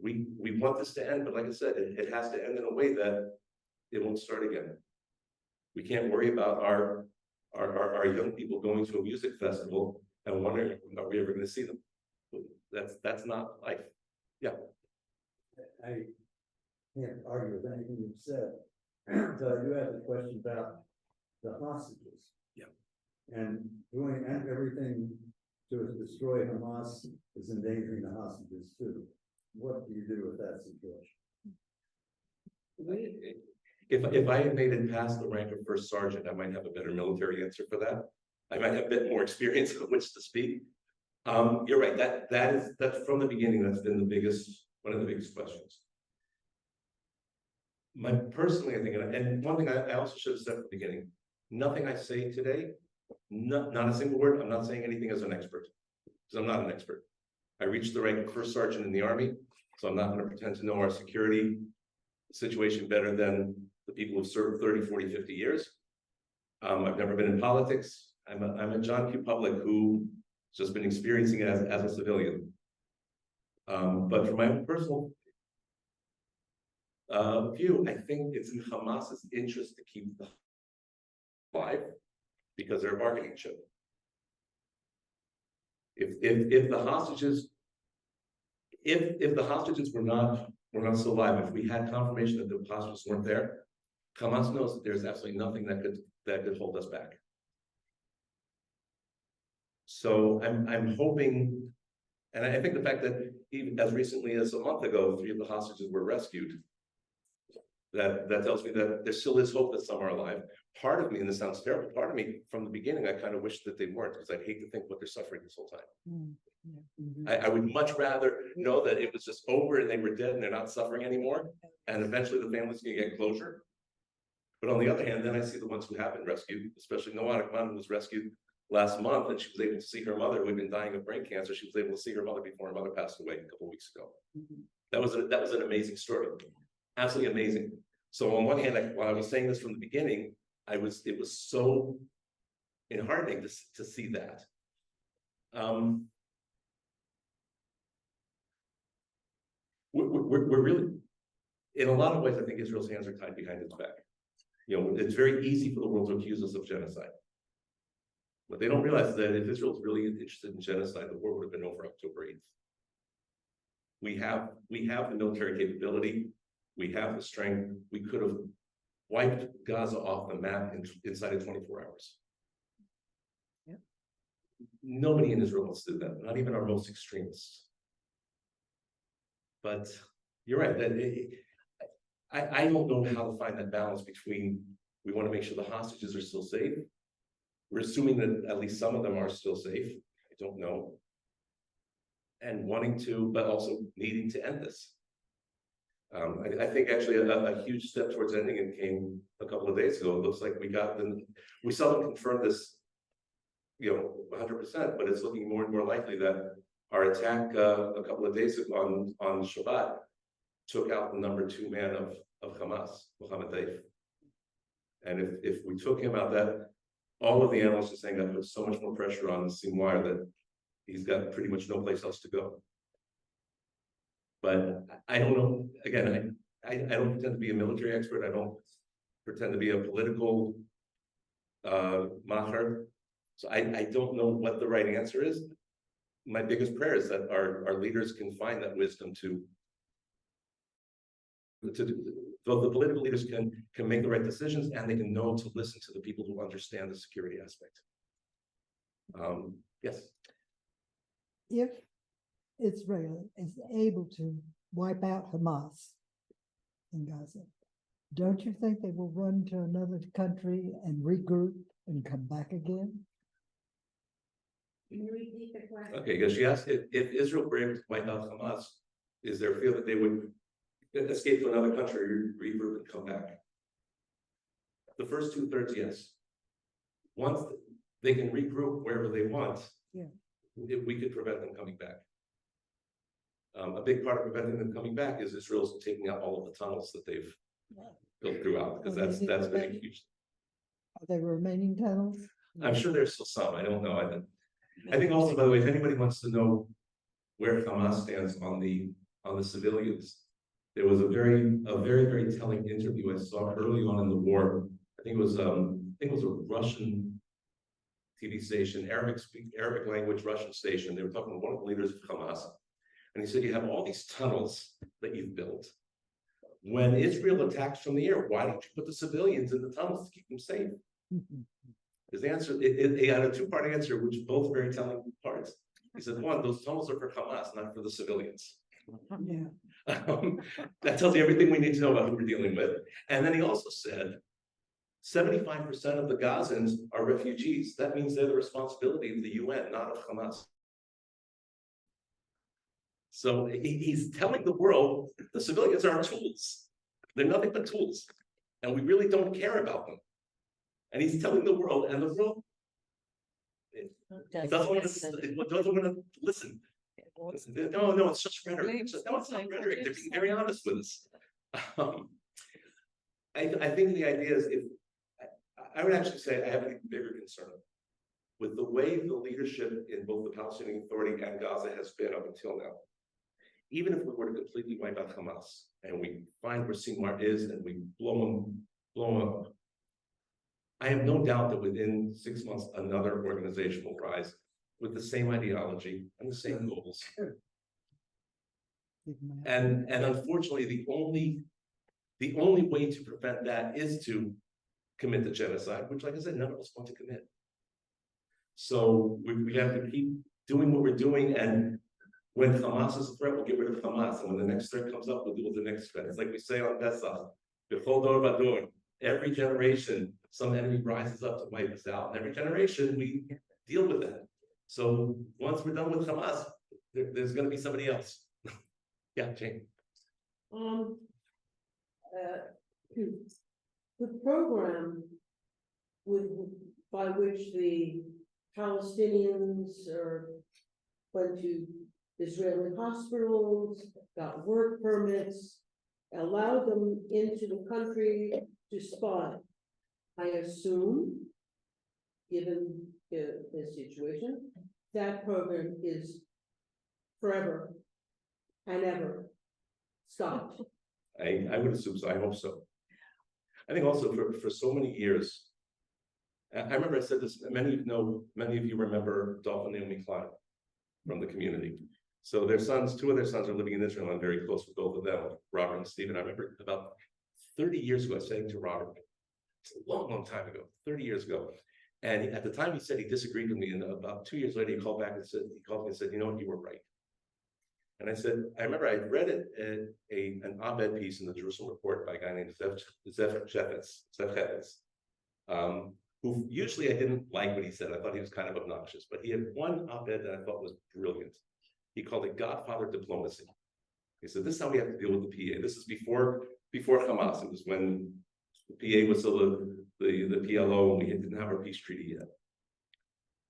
B: We want this to end, but like I said, it has to end in a way that it won't start again. We can't worry about our young people going to a music festival and wondering, are we ever going to see them? That's not life. Yeah.
D: I can't argue with anything you've said. So I do have a question about the hostages.
B: Yeah.
D: And doing everything to destroy Hamas is endangering the hostages too. What do you do with that situation?
B: If I had made it past the rank of first sergeant, I might have a better military answer for that. I might have a bit more experience of which to speak. You're right. That's from the beginning. That's been one of the biggest questions. Personally, I think, and one thing I also should have said at the beginning, nothing I say today, not a single word. I'm not saying anything as an expert, because I'm not an expert. I reached the rank of first sergeant in the Army, so I'm not going to pretend to know our security situation better than the people who've served 30, 40, 50 years. I've never been in politics. I'm a John Q. Public who's just been experiencing it as a civilian. But from my own personal view, I think it's in Hamas's interest to keep them alive because they're a bargaining chip. If the hostages were not still alive, if we had confirmation that the hostages weren't there, Hamas knows that there's absolutely nothing that could hold us back. So I'm hoping, and I think the fact that even as recently as a month ago, 3 of the hostages were rescued, that tells me that there still is hope that some are alive. Part of me, and this sounds terrible, part of me from the beginning, I kind of wish that they weren't, because I'd hate to think what they're suffering this whole time. I would much rather know that it was just over and they were dead and they're not suffering anymore, and eventually the families can get closure. But on the other hand, then I see the ones who have been rescued, especially Noah Akman, who was rescued last month, and she was able to see her mother, who had been dying of brain cancer. She was able to see her mother before her mother passed away a couple of weeks ago. That was an amazing story, absolutely amazing. So on one hand, while I was saying this from the beginning, it was so enheartening to see that. We're really, in a lot of ways, I think Israel's hands are tied behind its back. You know, it's very easy for the world to accuse us of genocide. What they don't realize is that if Israel's really interested in genocide, the war would have been over October 8th. We have the military capability. We have the strength. We could have wiped Gaza off the map inside of 24 hours.
C: Yeah.
B: Nobody in Israel wants to do that, not even our most extremists. But you're right, that I don't know how to find that balance between, we want to make sure the hostages are still safe. We're assuming that at least some of them are still safe. I don't know. And wanting to, but also needing to end this. I think actually a huge step towards ending it came a couple of days ago. It looks like we saw them confirm this, 100%, but it's looking more and more likely that our attack a couple of days ago on Shabbat took out the number 2 man of Hamas, Mohammed Daif. And if we took him out, that all of the analysts are saying that puts so much more pressure on Sinwar that he's got pretty much no place else to go. But I don't know, again, I don't pretend to be a military expert. I don't pretend to be a political macher. So I don't know what the right answer is. My biggest prayer is that our leaders can find that wisdom to the political leaders can make the right decisions, and they can know to listen to the people who understand the security aspect. Yes.
E: If Israel is able to wipe out Hamas in Gaza, don't you think they will run to another country and regroup and come back again?
C: Can you repeat the question?
B: Okay, because she asked if Israel were able to wipe out Hamas, is there a fear that they would escape to another country, regroup, and come back? The first 2/3, yes. Once they can regroup wherever they want.
E: Yeah.
B: We could prevent them coming back. A big part of preventing them coming back is Israel's taking out all of the tunnels that they've built throughout, because that's been a huge.
E: Are they remaining tunnels?
B: I'm sure there's still some, I don't know, I think also, by the way, if anybody wants to know where Hamas stands on the civilians, there was a very telling interview I saw early on in the war. I think it was a Russian TV station, Arabic language Russian station. They were talking to one of the leaders of Hamas, and he said, "You have all these tunnels that you've built. When Israel attacks from the air, why don't you put the civilians in the tunnels to keep them safe?" His answer, he had a two-part answer, which both very telling parts. He said, one, those tunnels are for Hamas, not for the civilians.
E: Yeah.
B: That tells you everything we need to know about who we're dealing with. And then he also said, 75% of the Gazans are refugees. That means they're the responsibility of the UN, not of Hamas. So he's telling the world the civilians are tools. They're nothing but tools. And we really don't care about them. And he's telling the world, and the world doesn't want to listen. No, it's just rhetoric. It's not rhetoric. They're being very honest with us. I think the idea is, if I would actually say I have a bigger concern with the way the leadership in both the Palestinian Authority and Gaza has been up until now. Even if we were to completely wipe out Hamas and we find where Sinwar is and we blow them up, I have no doubt that within 6 months, another organization will rise with the same ideology and the same goals. And unfortunately, the only way to prevent that is to commit the genocide, which, like I said, none of us want to commit. So we have to keep doing what we're doing, and when Hamas is a threat, we'll get rid of Hamas. And when the next threat comes up, we'll deal with the next threat. It's like we say on Pesach, B'chol dor v'dor. Every generation, some enemy rises up to wipe us out. And every generation, we deal with that. So once we're done with Hamas, there's going to be somebody else. Yeah, Jane.
C: The program by which the Palestinians went to Israeli hospitals, got work permits, allowed them into the country to spy. I assume, given the situation, that program is forever and ever stopped.
B: I would assume so. I hope so. I think also for so many years, I remember I said this, many of you remember Dolph and Naomi Klein from the community. So their sons, two of their sons are living in Israel. I'm very close with both of them, Robert and Stephen. I remember about 30 years ago, I was saying to Robert, it's a long time ago, 30 years ago. And at the time he said he disagreed with me, and about 2 years later he called me and said, you know what, you were right. And I said, I remember I read an op-ed piece in the Jerusalem Report by a guy named Zev Chefetz, who usually I didn't like what he said. I thought he was kind of obnoxious, but he had one op-ed that I thought was brilliant. He called it Godfather Diplomacy. He said, this is how we have to deal with the PA. This is before Hamas. It was when the PA was still the PLO, and we didn't have our peace treaty yet.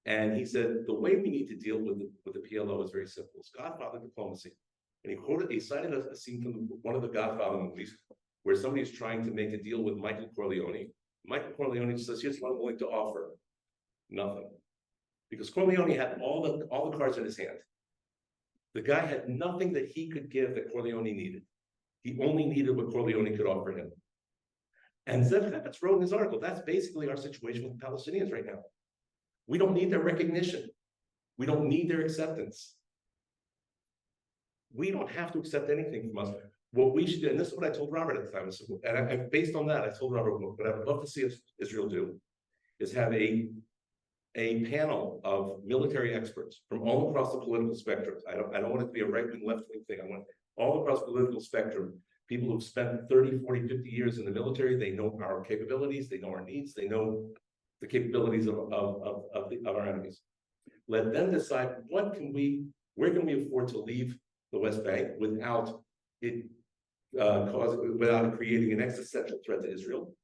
B: And he said, the way we need to deal with the PLO is very simple. It's Godfather diplomacy. And he cited a scene from one of the Godfather movies where somebody is trying to make a deal with Michael Corleone. Michael Corleone says, here's what I'm willing to offer. Nothing. Because Corleone had all the cards in his hand. The guy had nothing that he could give that Corleone needed. He only needed what Corleone could offer him. And Zev Chefetz wrote in his article, that's basically our situation with the Palestinians right now. We don't need their recognition. We don't need their acceptance. We don't have to accept anything from us. What we should do, and this is what I told Robert at the time, and based on that, I told Robert, what I would love to see Israel do is have a panel of military experts from all across the political spectrum. I don't want it to be a right-wing, left-wing thing. I want all across the political spectrum, people who've spent 30, 40, 50 years in the military. They know our capabilities, they know our needs, they know the capabilities of our enemies. Let them decide where can we afford to leave the West Bank without it creating an existential threat to Israel.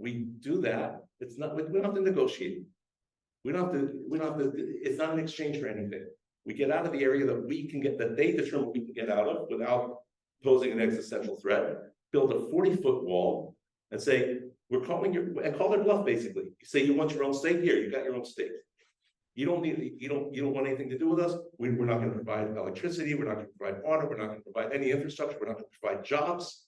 B: we do that, it's not, we don't have to negotiate. We don't have to, it's not an exchange for anything. We get out of the area that we can get, that they determine we can get out of without posing an existential threat, build a 40-foot wall and say, we're calling your, and call their bluff basically. You say you want your own state, here, you got your own state. You don't need, you don't want anything to do with us. We're not going to provide electricity, we're not going to provide water, we're not going to provide any infrastructure, we're not going to provide jobs.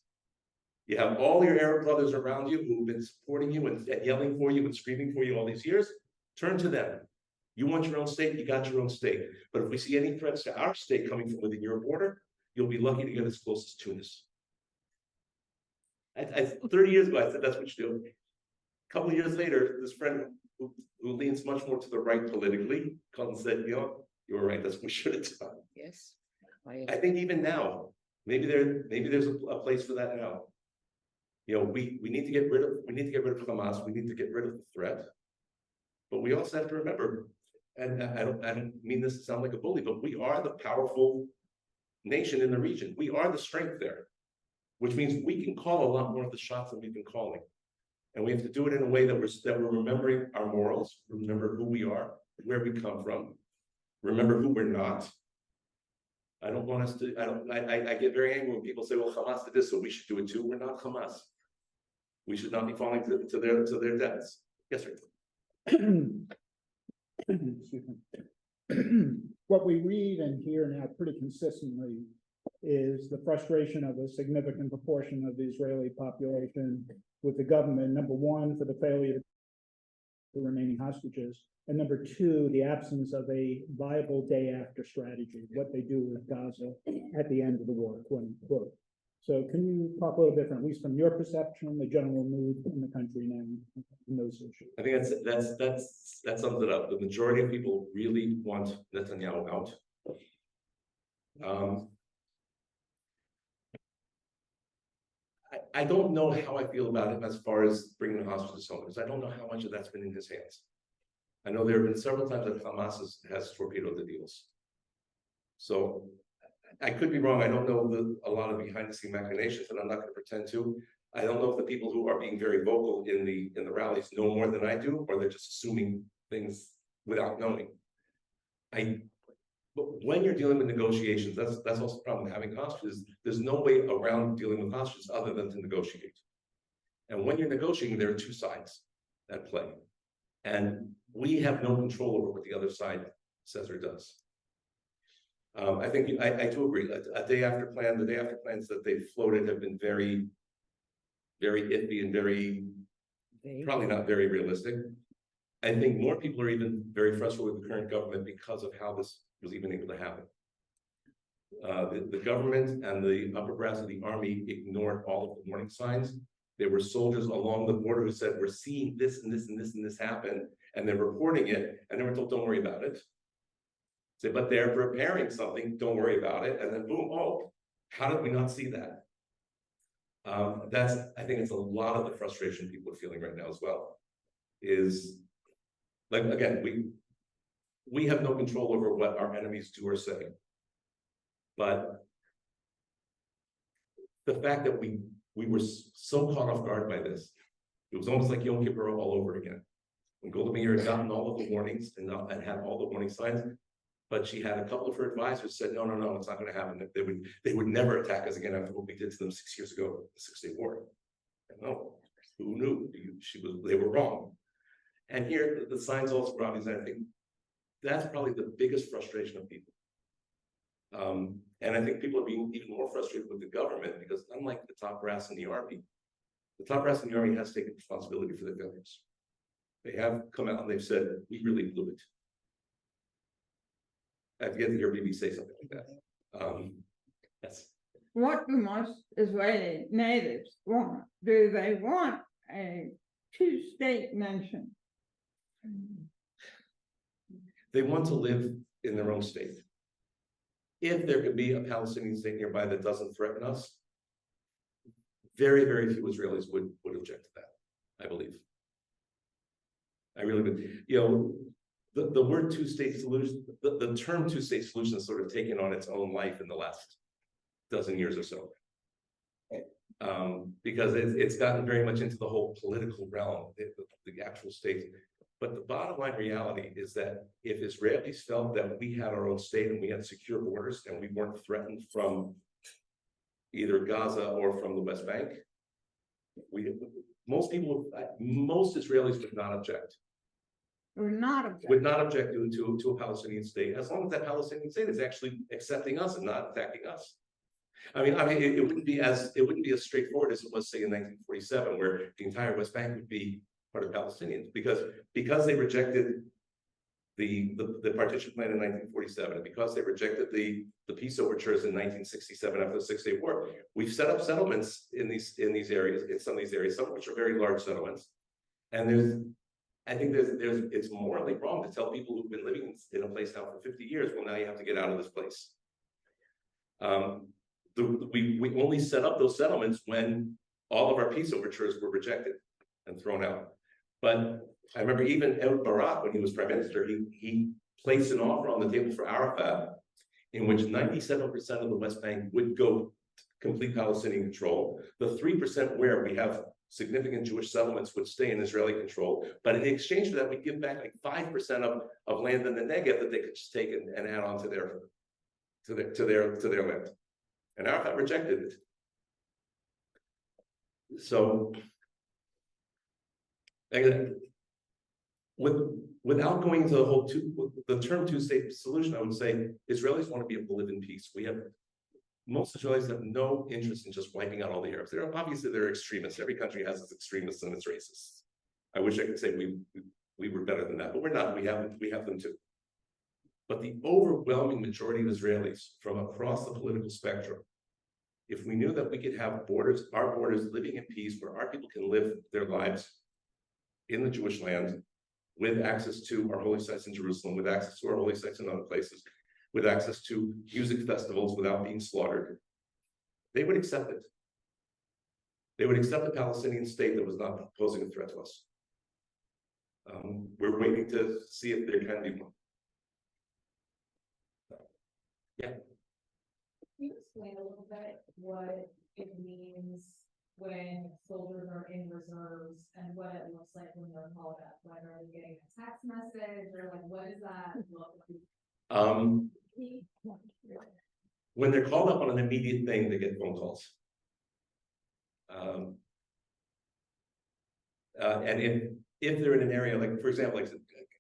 B: You have all your Arab brothers around you who've been supporting you and yelling for you and screaming for you all these years. Turn to them. You want your own state, you got your own state. But if we see any threats to our state coming from within your border, you'll be lucky to get as close as Tunis. 30 years ago, I said that's what you do. A couple of years later, this friend who leans much more to the right politically called and said, you know, you were right, that's what we should have done.
F: Yes.
B: I think even now, maybe there's a place for that now. You know, we need to get rid of Hamas, we need to get rid of the threat. But we also have to remember, and I don't mean this to sound like a bully, but we are the powerful nation in the region. We are the strength there, which means we can call a lot more of the shots than we've been calling. And we have to do it in a way that we're remembering our morals, remember who we are, where we come from, remember who we're not. I don't want us to, I get very angry when people say, well, Hamas did this, so we should do it too. We're not Hamas. We should not be falling to their debts. Yes, sir.
G: Excuse me. What we read and hear now pretty consistently is the frustration of a significant proportion of the Israeli population with the government, number one, for the failure of the remaining hostages, and number two, the absence of a viable day after strategy, what they do with Gaza at the end of the war, quote unquote. So can you talk a little bit, at least from your perception, the general mood in the country now in those issues?
B: I think that sums it up. The majority of people really want Netanyahu out. I don't know how I feel about it as far as bringing the hostages home, because I don't know how much of that's been in his hands. I know there have been several times that Hamas has torpedoed the deals. So I could be wrong. I don't know a lot of behind-the-scene machinations, and I'm not going to pretend to. I don't know if the people who are being very vocal in the rallies know more than I do, or they're just assuming things without knowing. But when you're dealing with negotiations, that's also the problem with having hostages. There's no way around dealing with hostages other than to negotiate. And when you're negotiating, there are two sides at play. And we have no control over what the other side says or does. I think I do agree. The day after plans that they've floated have been very, very iffy and very, probably not very realistic. I think more people are even very frustrated with the current government because of how this was even able to happen. The government and the upper brass of the army ignored all of the warning signs. There were soldiers along the border who said, we're seeing this and this and this and this happen, and they're reporting it, and they were told, don't worry about it. Say, but they're preparing something, don't worry about it, and then boom, oh, how did we not see that? I think it's a lot of the frustration people are feeling right now as well. Is like, again, we have no control over what our enemies do or say. But the fact that we were so caught off guard by this, it was almost like Yom Kippur all over again. When Golda Meir had gotten all of the warnings and had all the warning signs, but she had a couple of her advisors said, no, it's not going to happen. They would never attack us again after what we did to them 6 years ago, the 6-Day War. No, who knew? They were wrong. And here, the signs also were obvious. I think that's probably the biggest frustration of people. And I think people are being even more frustrated with the government because unlike the top brass in the army has taken responsibility for their failures. They have come out and they've said, we really blew it. I've yet to hear BBC say something like that. Yes.
H: What do most Israeli natives want? Do they want a two-state nation?
B: They want to live in their own state. If there could be a Palestinian state nearby that doesn't threaten us, very, very few Israelis would object to that, I believe. I really would. You know, the word two-state solution, the term two-state solution has sort of taken on its own life in the last dozen years or so. Because it's gotten very much into the whole political realm, the actual state. But the bottom line reality is that if Israelis felt that we had our own state and we had secure borders and we weren't threatened from either Gaza or from the West Bank, most Israelis would not object.
H: Or not
B: Would not object to a Palestinian state, as long as that Palestinian state is actually accepting us and not attacking us. I mean, it wouldn't be as straightforward as it was, say, in 1947, where the entire West Bank would be part of Palestinians, because they rejected the partition plan in 1947, and because they rejected the peace overtures in 1967 after the 6-Day War. We've set up settlements in these areas, in some of these areas, some of which are very large settlements, and it's morally wrong to tell people who've been living in a place now for 50 years, well, now you have to get out of this place. We only set up those settlements when all of our peace overtures were rejected and thrown out. But I remember even Ehud Barak, when he was prime minister, he placed an offer on the table for Arafat, in which 97% of the West Bank would go complete Palestinian control. The 3% where we have significant Jewish settlements would stay in Israeli control, but in exchange for that, we give back like 5% of land in the Negev that they could just take and add on to their land. And Arafat rejected it. So, without going into the term two-state solution, I would say Israelis want to be able to live in peace. Most Israelis have no interest in just wiping out all the Arabs. Obviously they're extremists. Every country has its extremists and its racists. I wish I could say we were better than that, but we're not. We have them too. But the overwhelming majority of Israelis from across the political spectrum, if we knew that we could have borders, our borders living in peace, where our people can live their lives in the Jewish land, with access to our holy sites in Jerusalem, with access to our holy sites in other places, with access to music festivals without being slaughtered, they would accept it. They would accept a Palestinian state that was not posing a threat to us. We're waiting to see if there can be one. Yeah.
A: Can you explain a little bit what it means when soldiers are in reserves and what it looks like when they're called up? Like, are they getting a text message, or like, what does that look like?
B: When they're called up on an immediate thing, they get phone calls. And if they're in an area, like, for example, like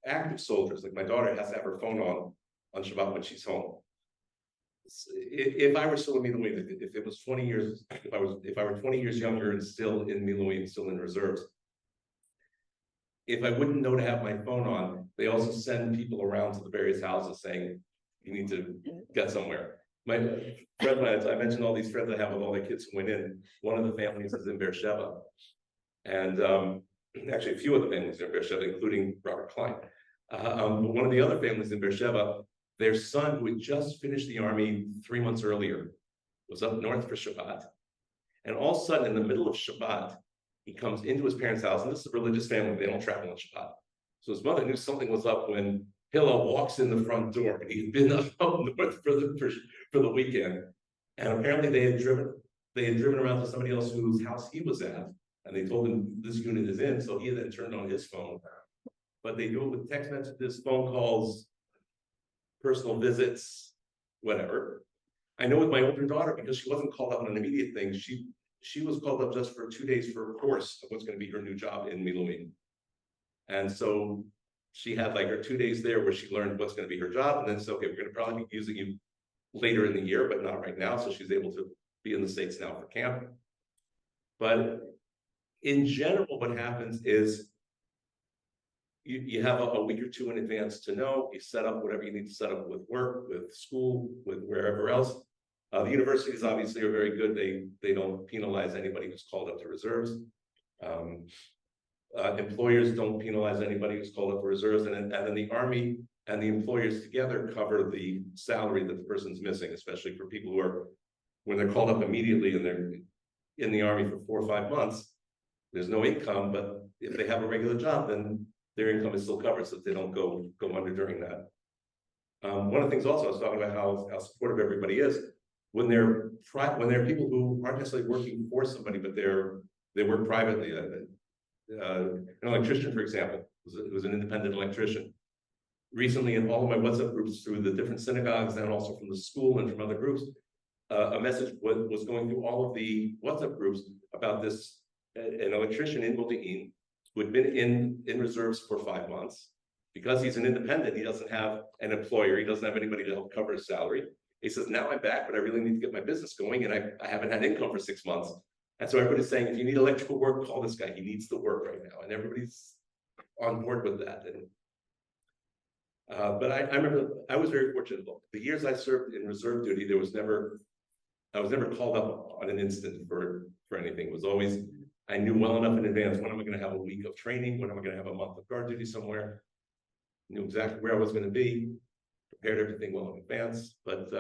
B: active soldiers, like my daughter has to have her phone on Shabbat when she's home. If I were still in Miluim, if it was 20 years, if I were 20 years younger and still in Miluim, still in reserves, if I wouldn't know to have my phone on, they also send people around to the various houses saying, you need to get somewhere. My friend, I mentioned all these friends I have with all the kids who went in. One of the families is in Beersheba. And actually a few of the families are in Beersheba, including Robert Klein. But one of the other families in Beersheba, their son, who had just finished the army 3 months earlier, was up north for Shabbat. And all of a sudden, in the middle of Shabbat, he comes into his parents' house, and this is a religious family, they don't travel on Shabbat. So his mother knew something was up when Hillel walks in the front door, and he'd been up north for the weekend. And apparently they had driven around to somebody else whose house he was at, and they told him this unit is in, so he then turned on his phone. But they do it with text messages, phone calls, personal visits, whatever. I know with my older daughter, because she wasn't called up on an immediate thing, she was called up just for 2 days for a course of what's going to be her new job in Miluim. And so she had like her 2 days there where she learned what's going to be her job, and then so, okay, we're going to probably be using you later in the year, but not right now. So she's able to be in the States now for camp. But in general, what happens is you have a week or two in advance to know. You set up whatever you need to set up with work, with school, with wherever else. The universities obviously are very good. They don't penalize anybody who's called up to reserves. Employers don't penalize anybody who's called up for reserves, and then the Army and the employers together cover the salary that the person's missing, especially for people who are, when they're called up immediately and they're in the Army for 4 or 5 months, there's no income, but if they have a regular job, then their income is still covered so that they don't go under during that. One of the things also, I was talking about how supportive everybody is. when when they're people who aren't necessarily working for somebody, but they work privately. An electrician, for example, was an independent electrician. Recently, in all of my WhatsApp groups through the different synagogues and also from the school and from other groups, a message was going through all of the WhatsApp groups about this, an electrician in Modi'in who had been in reserves for 5 months. Because he's an independent, he doesn't have an employer, he doesn't have anybody to help cover his salary. He says, now I'm back, but I really need to get my business going, and I haven't had income for 6 months. And so everybody's saying, if you need electrical work, call this guy, he needs the work right now. And everybody's on board with that. And but I remember I was very fortunate. The years I served in reserve duty, I was never called up on an instant for anything. It was always, I knew well enough in advance, when am I going to have a week of training? When am I going to have a month of guard duty somewhere? Knew exactly where I was going to be, prepared everything well in advance. But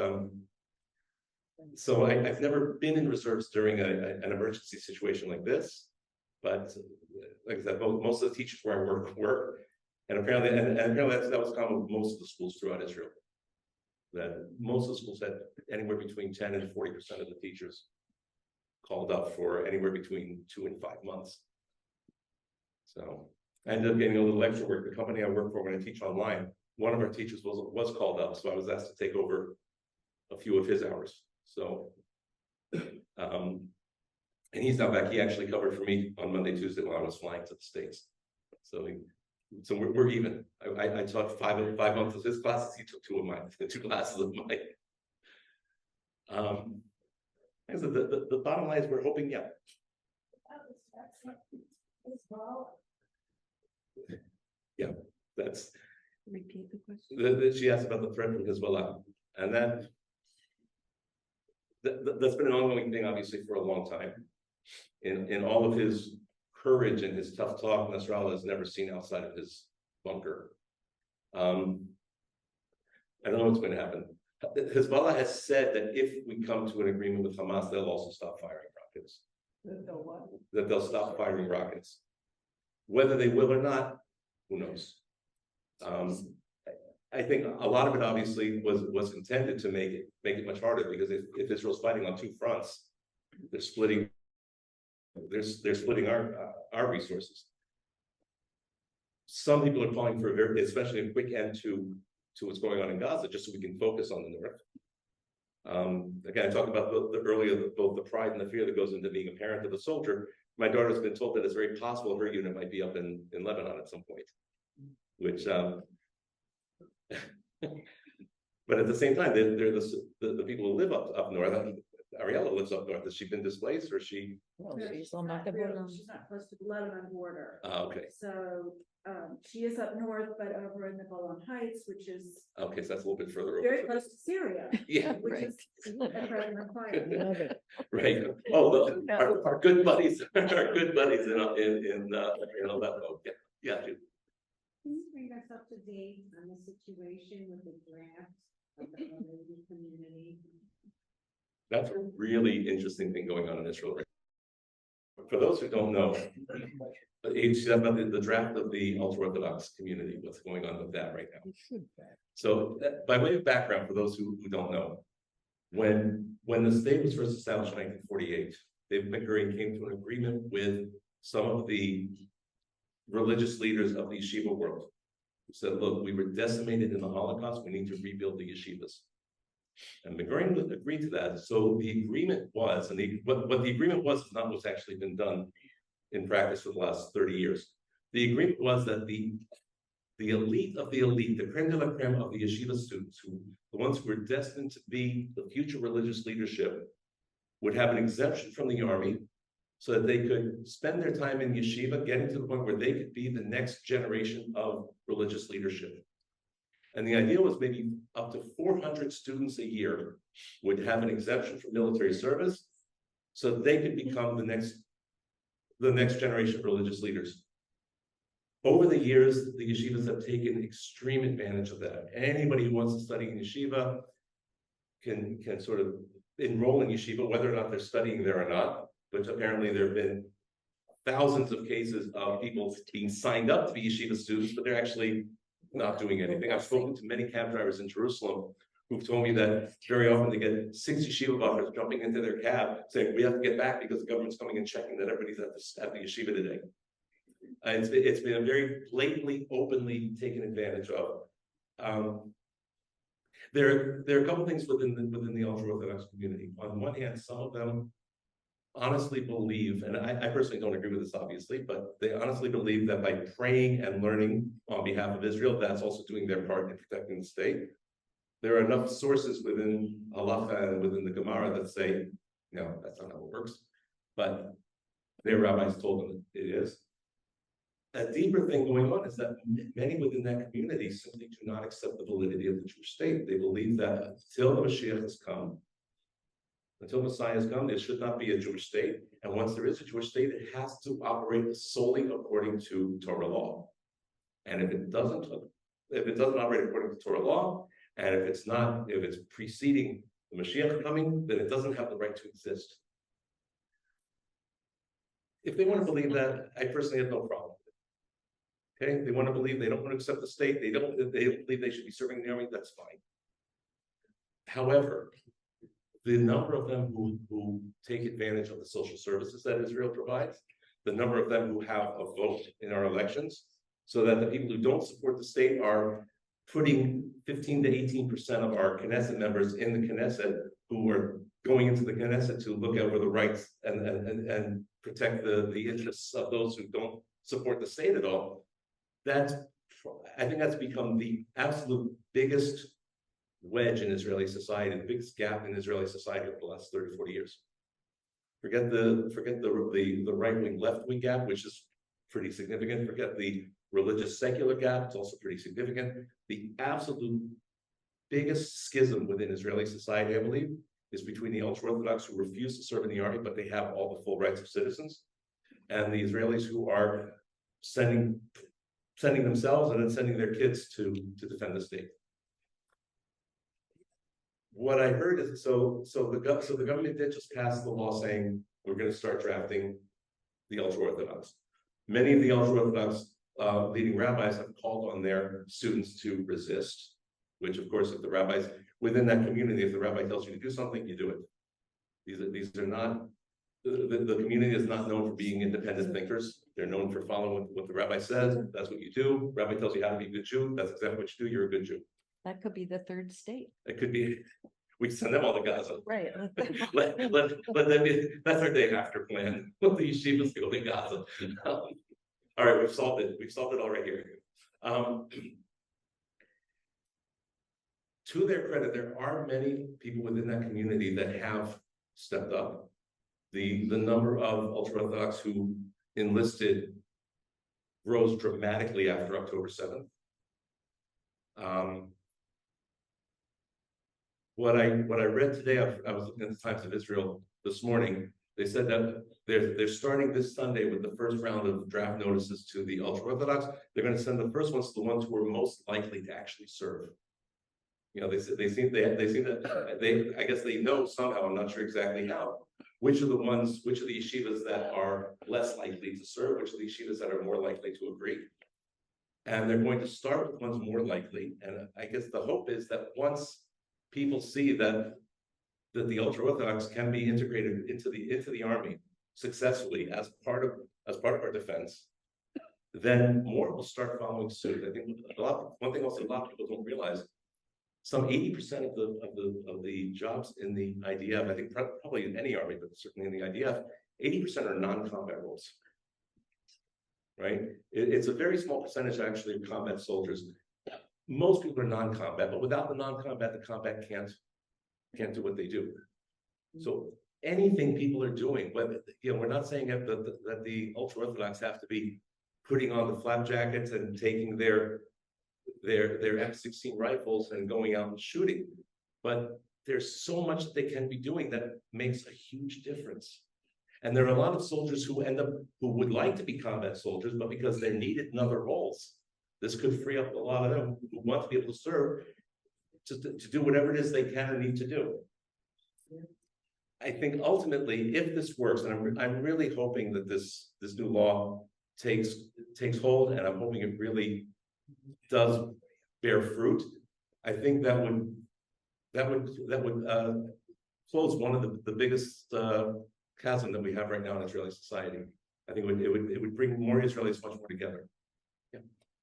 B: so I've never been in reserves during an emergency situation like this. But like I said, most of the teachers where I work, and apparently, that was common with most of the schools throughout Israel. That most of the schools had anywhere between 10 and 40% of the teachers called up for anywhere between 2 and 5 months. So I ended up getting a little extra work. The company I work for when I teach online, one of our teachers was called up, so I was asked to take over a few of his hours. So, and he's not back. He actually covered for me on Monday, Tuesday while I was flying to the States. So we're even. I taught 5 months of his classes. He took 2 of mine, 2 classes of mine. And so the bottom line is we're hoping, yeah. Yeah, that's.
H: Repeat the question.
B: She asked about the threat from Hezbollah, and that's been an ongoing thing, obviously, for a long time. In all of his courage and his tough talk, Nasrallah has never seen outside of his bunker. I don't know what's going to happen. Hezbollah has said that if we come to an agreement with Hamas, they'll also stop firing rockets. That they'll stop firing rockets. Whether they will or not, who knows? I think a lot of it obviously was intended to make it much harder, because if Israel's fighting on 2 fronts, they're splitting our resources. Some people are calling for especially a quick end to what's going on in Gaza, just so we can focus on the north. Again, I talked about both the pride and the fear that goes into being a parent of a soldier. My daughter's been told that it's very possible her unit might be up in Lebanon at some point, which but at the same time, they're the people who live up north. Ariella lives up north. Has she been displaced, or she?
F: No, she's not close to the Lebanon border.
B: Okay.
F: So she is up north, but over in the Golan Heights, which is
B: Okay, so that's a little bit further
F: very
B: over.
F: close to Syria.
B: Yeah,
F: Which
B: right.
F: is a President Biden.
B: Right. Oh, our good buddies, our good buddies in Aleppo. Yeah, Jude.
C: Can you bring us up to date on the situation with the draft of the Haredi community?
B: That's a really interesting thing going on in Israel right now. For those who don't know, it's about the draft of the ultra-Orthodox community, what's going on with that right now. So by way of background, for those who don't know, when the state was first established in 1948, David Ben-Gurion came to an agreement with some of the religious leaders of the yeshiva world, who said, look, we were decimated in the Holocaust, we need to rebuild the yeshivas. And Ben-Gurion agreed to that. So the agreement was, and what the agreement was is not what's actually been done in practice for the last 30 years. The agreement was that the elite of the elite, the creme de la creme of the yeshiva students, the ones who were destined to be the future religious leadership, would have an exemption from the army so that they could spend their time in yeshiva, getting to the point where they could be the next generation of religious leadership. And the idea was maybe up to 400 students a year would have an exemption from military service, so that they could become the next generation of religious leaders. Over the years, the yeshivas have taken extreme advantage of that. Anybody who wants to study in yeshiva can sort of enroll in yeshiva, whether or not they're studying there or not. But apparently there have been thousands of cases of people being signed up to be yeshiva students, but they're actually not doing anything. I've spoken to many cab drivers in Jerusalem who've told me that very often they get 60 yeshiva buffers jumping into their cab saying, we have to get back because the government's coming and checking that everybody's at the yeshiva today. It's been a very blatantly, openly taken advantage of. There are a couple things within the ultra-Orthodox community. On one hand, some of them honestly believe, and I personally don't agree with this, obviously, but they honestly believe that by praying and learning on behalf of Israel, that's also doing their part in protecting the state. There are enough sources within Halacha and within the Gemara that say, no, that's not how it works. But their rabbis told them it is. A deeper thing going on is that many within that community simply do not accept the validity of the Jewish state. They believe that until the Mashiach has come, until Messiah has come, there should not be a Jewish state. And once there is a Jewish state, it has to operate solely according to Torah law. And if it doesn't operate according to Torah law, and if it's preceding the Mashiach coming, then it doesn't have the right to exist. If they want to believe that, I personally have no problem. Okay, they want to believe, they don't want to accept the state, they don't believe they should be serving in the army, that's fine. However, the number of them who take advantage of the social services that Israel provides, the number of them who have a vote in our elections, so that the people who don't support the state are putting 15 to 18% of our Knesset members in the Knesset, who are going into the Knesset to look over the rights and protect the interests of those who don't support the state at all. I think that's become the absolute biggest wedge in Israeli society, the biggest gap in Israeli society over the last 30, 40 years. Forget the right-wing, left-wing gap, which is pretty significant. Forget the religious secular gap, it's also pretty significant. The absolute biggest schism within Israeli society, I believe, is between the ultra-Orthodox who refuse to serve in the army, but they have all the full rights of citizens, and the Israelis who are sending themselves and then sending their kids to defend the state. What I heard is so the government did just pass the law saying we're going to start drafting the ultra-Orthodox. Many of the ultra-Orthodox leading rabbis have called on their students to resist, which of course, if the rabbis within that community, if the rabbi tells you to do something, you do it. These are not, the community is not known for being independent thinkers. They're known for following what the rabbi says. That's what you do. Rabbi tells you how to be a good Jew. That's exactly what you do. You're a good Jew.
I: That could be the third state.
B: It could be, we send them all to Gaza.
I: Right.
B: Let them be, that's our day after plan. Let the yeshivas go to Gaza. All right, we've solved it. We've solved it all right here. To their credit, there are many people within that community that have stepped up. The number of ultra-Orthodox who enlisted rose dramatically after October 7th. What I read today, I was looking at the Times of Israel this morning. They said that they're starting this Sunday with the first round of draft notices to the ultra-Orthodox. They're going to send the first ones to the ones who are most likely to actually serve. You know, they seem that I guess they know somehow, I'm not sure exactly how, which of the yeshivas that are less likely to serve, which of the yeshivas that are more likely to agree. And they're going to start with ones more likely. And I guess the hope is that once people see that the ultra-Orthodox can be integrated into the army successfully as part of our defense, then more will start following suit. I think one thing also a lot of people don't realize, some 80% of the jobs in the IDF, I think probably in any army, but certainly in the IDF, 80% are non-combat roles. Right? It's a very small percentage actually of combat soldiers. Most people are non-combat, but without the non-combat, the combat can't do what they do. So anything people are doing, whether we're not saying that the ultra-Orthodox have to be putting on the flak jackets and taking their M16 rifles and going out and shooting, but there's so much that they can be doing that makes a huge difference. And there are a lot of soldiers who would like to be combat soldiers, but because they're needed in other roles, this could free up a lot of them who want to be able to serve to do whatever it is they can or need to do. I think ultimately, if this works, and I'm really hoping that this new law takes hold, and I'm hoping it really does bear fruit. I think that would that would close one of the biggest chasm that we have right now in Israeli society. I think it would bring more Israelis much more together.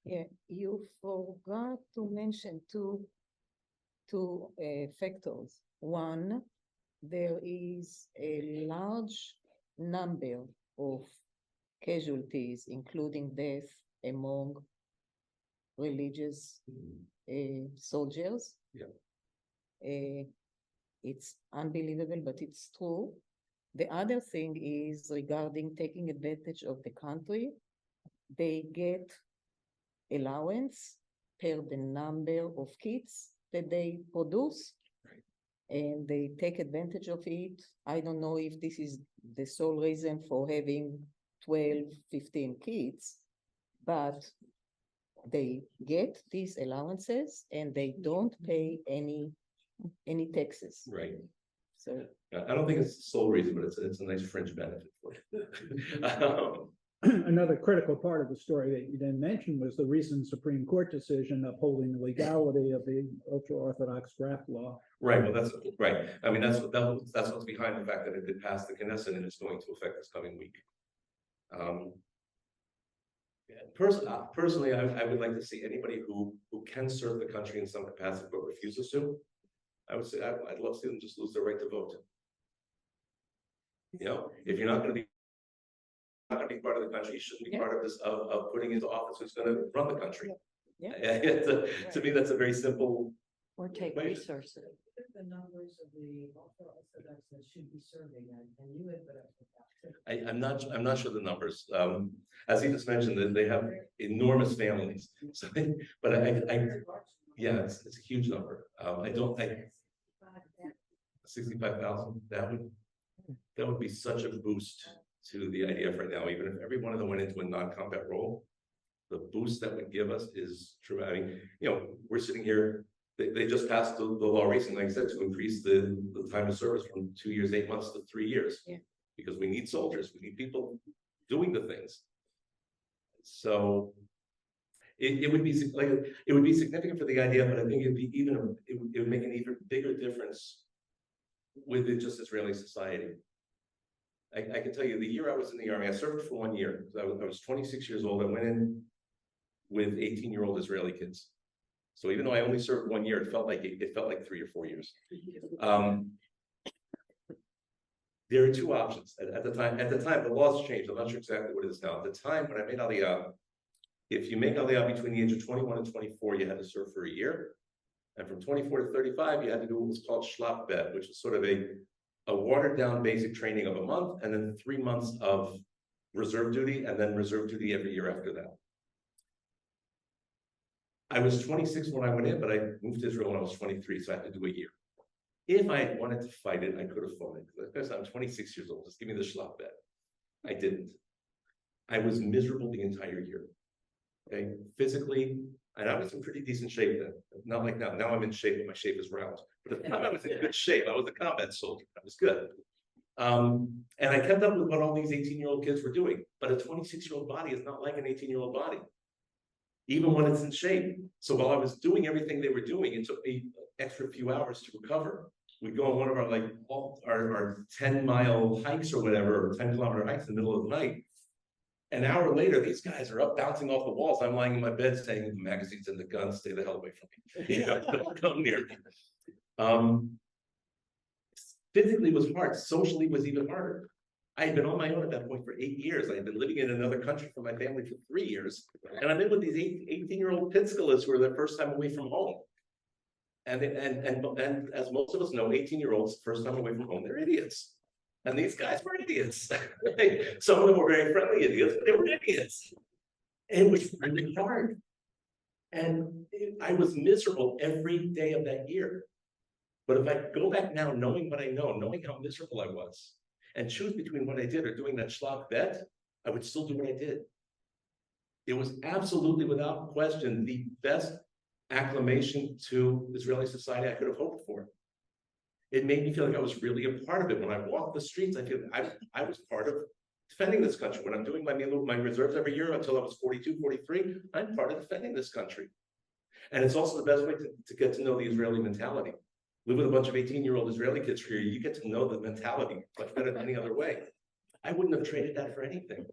J: Yeah, you forgot to mention two factors. One, there is a large number of casualties, including death among religious soldiers.
B: Yeah.
J: It's unbelievable, but it's true. The other thing is regarding taking advantage of the country. They get allowance per the number of kits that they produce, and they take advantage of it. I don't know if this is the sole reason for having 12, 15 kits, but they get these allowances and they don't pay any taxes.
B: Right.
J: So
B: I don't think it's the sole reason, but it's a nice fringe benefit for you.
G: Another critical part of the story that you didn't mention was the recent Supreme Court decision upholding the legality of the ultra-Orthodox draft law.
B: Right, well, that's right. I mean, that's what's behind the fact that it did pass the Knesset and it's going to affect this coming week. Personally, I would like to see anybody who can serve the country in some capacity but refuses to. I would say I'd love to see them just lose their right to vote. You know, if you're not going to be part of the country, you shouldn't be part of this of putting into office who's going to run the country.
J: Yeah.
B: To me, that's a very simple.
I: Or take
B: Wait.
I: resources.
K: The numbers of the ultra-Orthodox that should be serving, and you had put up with that.
B: I'm not sure the numbers. As he just mentioned, that they have enormous families. So, but yeah, it's a huge number. I don't think 65,000. That would be such a boost to the IDF right now. Even if every one of them went into a non-combat role, the boost that would give us is true. I mean, you know, we're sitting here. They just passed the law recently, like I said, to increase the time of service from 2 years, 8 months to 3 years.
J: Yeah.
B: Because we need soldiers, we need people doing the things. So it would be like it would be significant for the IDF, but I think it would make an even bigger difference within just Israeli society. I can tell you, the year I was in the army, I served for 1 year. I was 26 years old. I went in with 18-year-old Israeli kids. So even though I only served 1 year, it felt like 3 or 4 years. There are two options at the time. At the time, the laws changed. I'm not sure exactly what it is now. At the time when I made Aliyah, if you make Aliyah between the age of 21 and 24, you had to serve for a year. And from 24 to 35, you had to do what was called shlaf bet, which is sort of a watered down basic training of a month, and then 3 months of reserve duty, and then reserve duty every year after that. I was 26 when I went in, but I moved to Israel when I was 23, so I had to do a year. If I had wanted to fight it, I could have fought it. Because I'm 26 years old, just give me the shlaf bet. I didn't. I was miserable the entire year. Okay, physically, and I was in pretty decent shape then. Not like now. Now I'm in shape, but my shape is round. But at the time I was in good shape. I was a combat soldier. I was good. And I kept up with what all these 18-year-old kids were doing. But a 26-year-old body is not like an 18-year-old body, even when it's in shape. So while I was doing everything they were doing, it took me an extra few hours to recover. We'd go on one of our 10-mile hikes or whatever, or 10-kilometer hikes in the middle of the night. An hour later, these guys are up bouncing off the walls. I'm lying in my bed saying, the magazines and the guns, stay the hell away from me. You know, don't come near me. Physically was hard. Socially was even harder. I had been on my own at that point for 8 years. I had been living in another country from my family for 3 years. And I'm in with these 18-year-old Pittskellas who are their first time away from home. And as most of us know, 18-year-olds, first time away from home, they're idiots. And these guys were idiots. Some of them were very friendly idiots, but they were idiots. It was really hard. And I was miserable every day of that year. But if I go back now, knowing what I know, knowing how miserable I was, and choose between what I did or doing that shlaf bet, I would still do what I did. It was absolutely, without question, the best acclamation to Israeli society I could have hoped for. It made me feel like I was really a part of it. When I walked the streets, I feel I was part of defending this country. When I'm doing my reserves every year until I was 42, 43, I'm part of defending this country. And it's also the best way to get to know the Israeli mentality. live with a bunch of 18-year-old Israeli kids for a year, you get to know the mentality much better than any other way. I wouldn't have traded that for anything.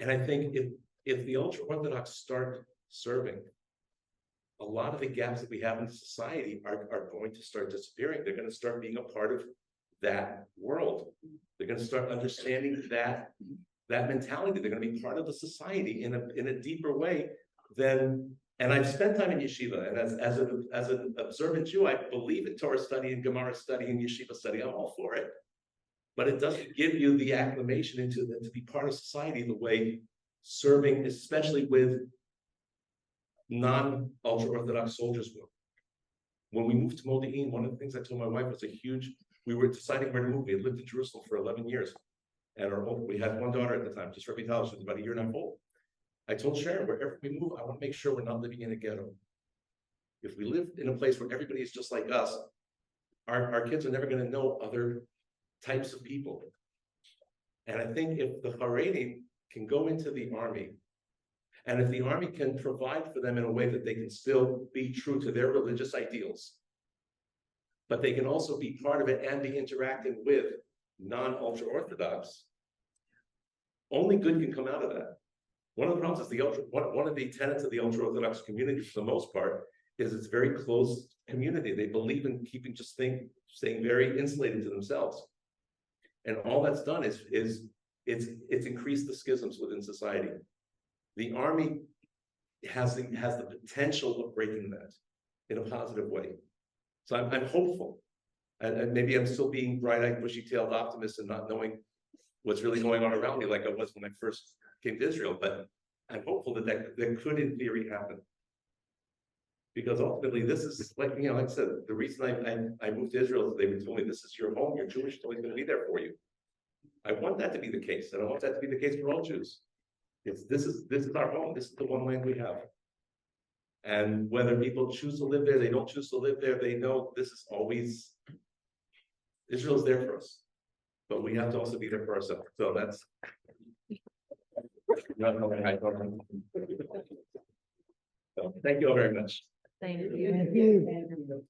B: And I think if the ultra-Orthodox start serving, a lot of the gaps that we have in society are going to start disappearing. They're going to start being a part of that world. They're going to start understanding that mentality. They're going to be part of the society in a deeper way than. And I've spent time in yeshiva, and as an observant Jew, I believe in Torah study and Gemara study and yeshiva study. I'm all for it, but it doesn't give you the acclimation to be part of society the way serving, especially with non-ultra-Orthodox soldiers will. When we moved to Modi'in, one of the things I told my wife was we were deciding where to move. We had lived in Jerusalem for 11 years, and we had one daughter at the time, just Rebbe Tal, she was about a year and a half old. I told Sharon, wherever we move, I want to make sure we're not living in a ghetto. If we live in a place where everybody is just like us, our kids are never going to know other types of people. And I think if the Haredim can go into the army, and if the army can provide for them in a way that they can still be true to their religious ideals, but they can also be part of it and be interacting with non-ultra-Orthodox, only good can come out of that. One of the problems is one of the tenets of the ultra-Orthodox community, for the most part, is it's very close community. They believe in keeping staying very insulated to themselves. And all that's done is it's increased the schisms within society. The army has the potential of breaking that in a positive way. So I'm hopeful. And maybe I'm still being bright-eyed, bushy-tailed optimist and not knowing what's really going on around me like I was when I first came to Israel, but I'm hopeful that could in theory happen. Because ultimately this is like I said, the reason I moved to Israel is they told me this is your home, you're Jewish, it's always going to be there for you. I want that to be the case, and I want that to be the case for all Jews. This is our home, this is the one land we have. And whether people choose to live there, they don't choose to live there, they know this is always, Israel is there for us. But we have to also be there for ourselves. So that's. So, thank you all very much.
I: Thank
E: Thank you.